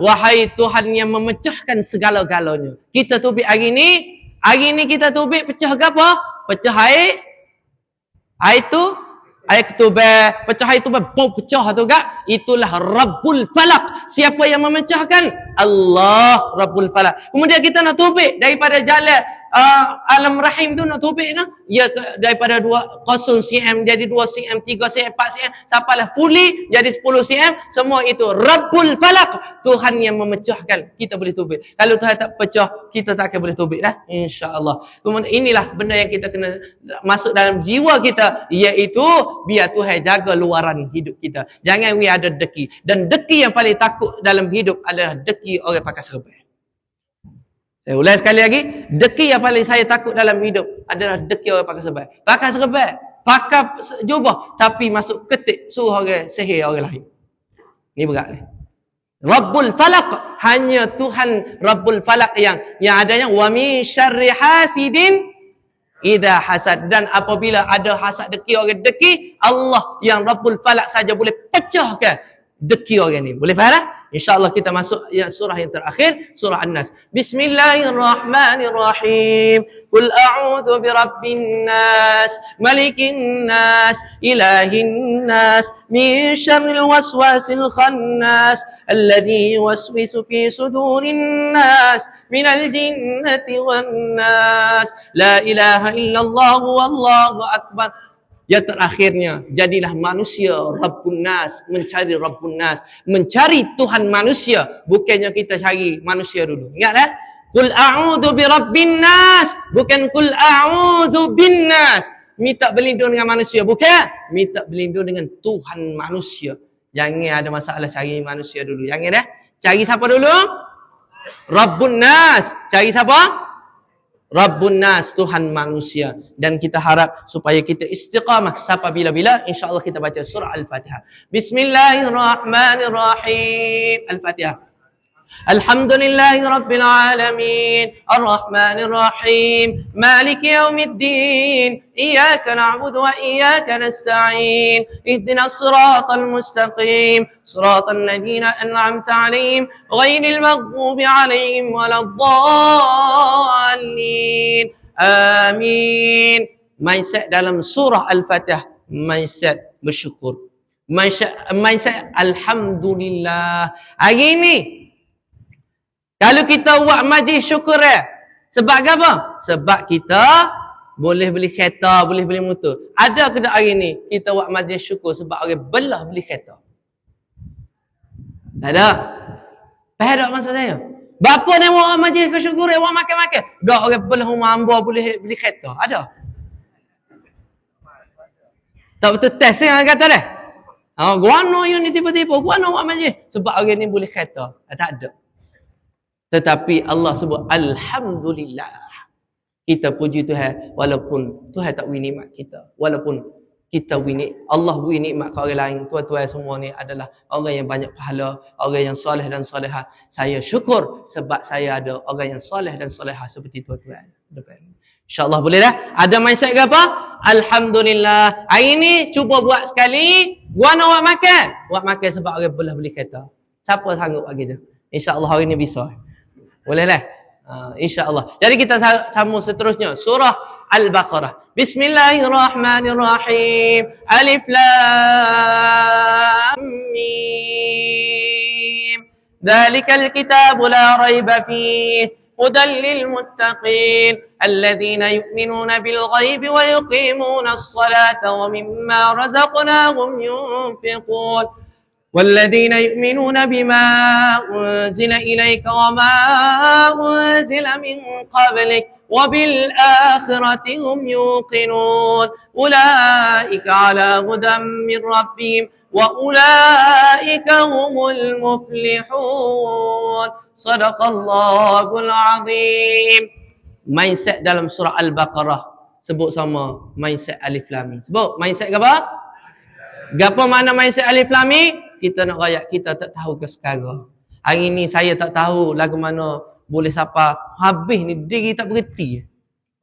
Wahai Tuhan yang memecahkan segala-galanya. Kita tubik hari ni kita tubik pecah apa? Pecah air. Air ketubah, pecah air tu pecah tu gak. Itulah Rabbul Falaq. Siapa yang memecahkan? Allah Rabbul Falaq. Kemudian kita nak tubik daripada jalan alam rahim tu, nak tubik nah. Ya daripada 2 cm jadi 2 cm, 3 cm, 4 cm sampailah fully jadi 10 cm. Semua itu Rabbul Falaq. Tuhan yang memecahkan. Kita boleh tubik. Kalau Tuhan tak pecah, kita tak akan boleh tubik dah, insya-Allah. Kemudian inilah benda yang kita kena masuk dalam jiwa kita, iaitu biar Tuhan jaga luaran hidup kita. Jangan we ada deki. Dan deki yang paling takut dalam hidup adalah deki orang pakai serban. Saya ulang sekali lagi. Deki yang paling saya takut dalam hidup adalah deki orang pakai serban. Pakai serban, pakai jubah, tapi masuk ketik suruh orang sihir orang lain. Ni berat ni. Rabbul Falaq. Hanya Tuhan Rabbul Falaq yang adanya. Wa min syarri hasidin idza hasad. Dan apabila ada hasad deki orang deki, Allah yang Rabbul Falaq saja boleh pecahkan deki orang ni. Boleh faham tak? InsyaAllah kita masuk surah yang terakhir, surah An-Nas. Bismillahirrahmanirrahim. Qul a'udzu birabbin nas, malikin nas, ilahin nas, min syarril waswasil khannas, alladhi yuwaswisu fi sudurin nas, minal jinnati wan nas. La ilaha illallah wallahu akbar. Yang terakhirnya, jadilah manusia Rabbun Nas, mencari Rabbun Nas, mencari Tuhan manusia, bukannya kita cari manusia dulu. Ingat tak? Qul a'udzu birabbin nas, bukan qul a'udzu bin nas. Minta berlindung dengan manusia, bukan. Minta berlindung dengan Tuhan manusia. Jangan ada masalah cari manusia dulu. Jangan dah. Cari siapa dulu? Rabbun Nas. Cari siapa? Rabbun Nas, Tuhan manusia. Dan kita harap supaya kita istiqamah sampai bila-bila. InsyaAllah kita baca surah Al-Fatihah. Bismillahirrahmanirrahim. Al-Fatihah. الحمد لله رب العالمين الرحمن الرحيم مالك يوم الدين إياك نعبد وإياك نستعين اهدنا الصراط المستقيم صراط الذين أنعمت عليهم غير المغضوب عليهم ولا الضالين آمين. Mindset dalam surah Al-Fatihah, mindset bersyukur, mindset Alhamdulillah. Hari ini kalau kita buat majlis syukur sebab apa? Sebab kita boleh beli kereta, boleh beli motor. Ada ke tak hari ni kita buat majlis syukur sebab orang belah beli kereta? Tak ada. Faham tak maksud saya? Bapa ni buat majlis syukur, buat makan-makan. Dak orang belah rumah hamba boleh beli kereta. Ada? Tak betul test yang kata dah. Guano yang ni tiba-tiba, guano buat majlis sebab orang ni boleh kereta. Tak ada. Tetapi Allah sebut Alhamdulillah. Kita puji Tuhan walaupun Tuhan tak beri nikmat kita. Walaupun kita beri Allah beri nikmat ke orang lain. Tuan-tuan semua ni adalah orang yang banyak pahala, orang yang soleh dan solehah. Saya syukur sebab saya ada orang yang soleh dan solehah seperti tuan-tuan. InsyaAllah boleh dah. Ada mindset ke apa? Alhamdulillah. Hari ni cuba buat sekali. Gua nak buat makan. Buat makan sebab orang boleh beli kereta. Siapa sanggup buat gitu? InsyaAllah hari ni bisa. Bolehlah. InsyaAllah. Jadi kita sambung seterusnya. Surah Al-Baqarah. Bismillahirrahmanirrahim. Alif Lam Mim. Dzalikal kitabu la raiba fihi hudan lil muttaqin alladzina yu'minuna bil ghaibi wa yuqimuna as-salata wa mimma razaqnahum yunfiqun. والذين يؤمنون بما أنزل إليك وما أنزل من قبلك وبالآخرة هم يوقنون أولئك على هدى من ربهم وأولئك هم المفلحون صدق الله العظيم. Mindset dalam surah Al-Baqarah sebut sama mindset Alif Lam Mim. Sebut mindset apa? Apa makna mindset Alif Lam Mim? Kita nak rakyat kita tak tahu ke sekarang. Hari ni saya tak tahu lagu mana boleh siapa habis ni diri tak berhenti.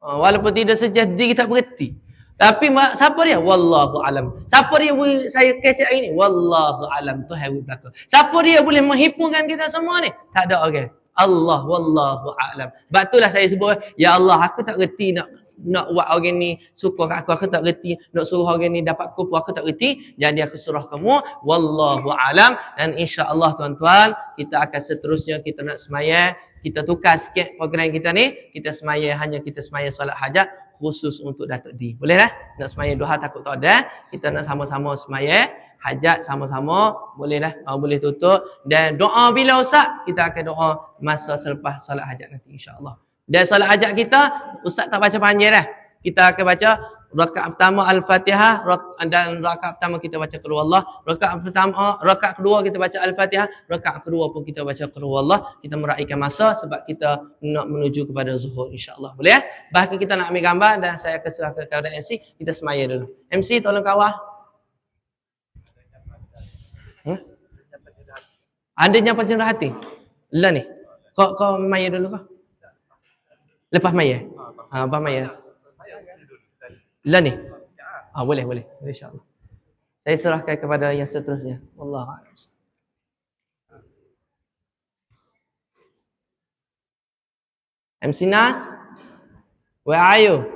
Walaupun tidak sejah diri tak berhenti. Tapi siapa dia? Wallahu alam. Siapa dia boleh saya kecek hari ni? Wallahu alam. Tuhan belaka. Siapa dia boleh menghipungkan kita semua ni? Tak ada orang. Allah wallahu alam. Sebab itulah saya sebut, ya Allah aku tak reti nak buat orang ni suka kat aku tak reti, nak suruh orang ni dapat kupu aku tak reti, jadi aku suruh kamu wallahu alam. Dan insya-Allah tuan-tuan, kita akan seterusnya kita nak semaya, kita tukar sikit program kita ni, kita semaya hanya kita semaya solat hajat khusus untuk Datuk D. Boleh dah? Nak semaya duha takut tak ada, kita nak sama-sama semaya hajat sama-sama, boleh dah, boleh tutup. Dan doa bila Ustaz, kita akan doa masa selepas solat hajat nanti insya-Allah. Dan solat hajat kita, Ustaz tak baca panjang dah. Kita akan baca rakaat pertama Al-Fatihah dan rakaat pertama kita baca Qul Huwallah. Rakaat kedua kita baca Al-Fatihah, rakaat kedua pun kita baca Qul Huwallah. Kita meraihkan masa sebab kita nak menuju kepada zuhur insya-Allah. Boleh ya? Bahkan kita nak ambil gambar dan saya akan serahkan kepada MC, kita semaya dulu. MC tolong kawal. Ada nyapa cenderah hati? Lah ni. Kau maya dulu kau? Lepas maya? Lepas maya. Lah ni. Boleh insya-Allah. Saya serahkan kepada yang seterusnya. Wallahu a'lam. MC Nas, where are you?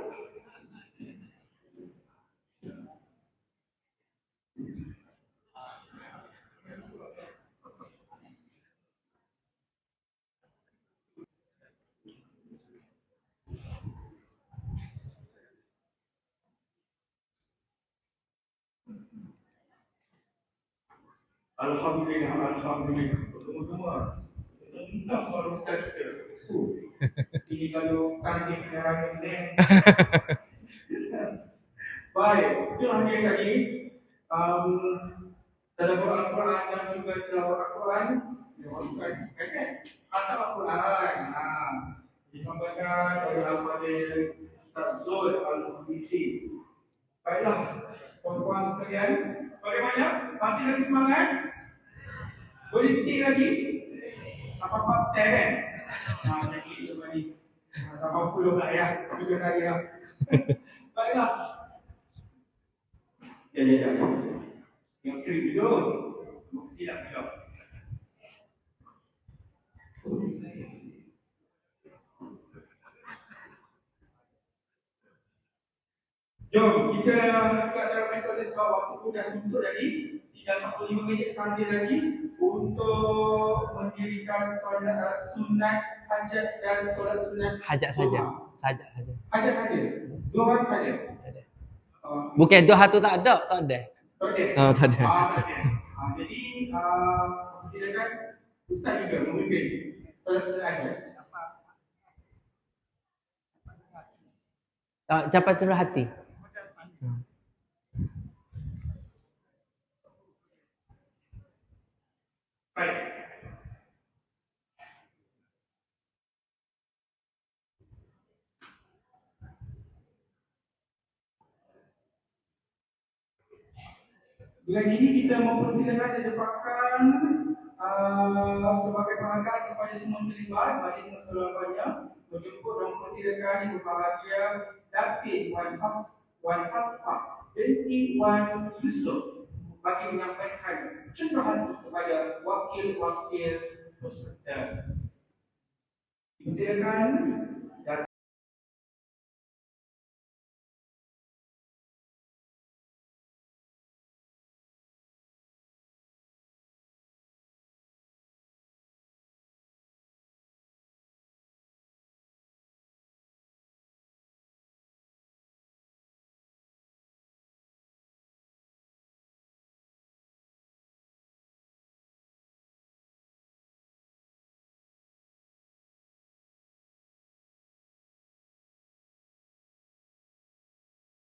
Alhamdulillah. Semua. Tak suara Ustaz kita. Ini kalau kantin kenyaran ni. Baik, itulah dia tadi. Dalam Al-Quran dan juga tilawah Al-Quran. Atau Al-Quran. disampaikan oleh Al-Fadhil Ustaz Zul Al-Mufisi. Baiklah, tuan-tuan sekalian, bagaimana? Masih lagi semangat? Boleh sikit lagi? Apa-apa kan? Lagi cuma ni. Sama puluh lah ya, juga saya. Baiklah. Ya. Yang skrip dulu. Silap dulu. Jom, kita buka cara metode sebab waktu pun dah suntuk tadi. Tinggal 45 minit saja lagi untuk mendirikan solat sunat hajat dan solat sunat Hajat saja. duha. Hajat saja. Hajat saja. Duha saja. Bukan doha tu tak ada. Tak ada. Okey. Tak ada. Okey. Jadi silakan Ustaz juga memimpin solat sunat hajat. Capai cerah hati. Baik. Dengan ini kita mempersilakan sedepakan sebagai penghargaan kepada semua terlibat majlis Nasional Banyak menjemput dan mempersilakan yang berbahagia Datin Wan Hasfah binti Wan Yusuf bagi menyampaikan curahan kepada wakil-wakil peserta. Dipersilakan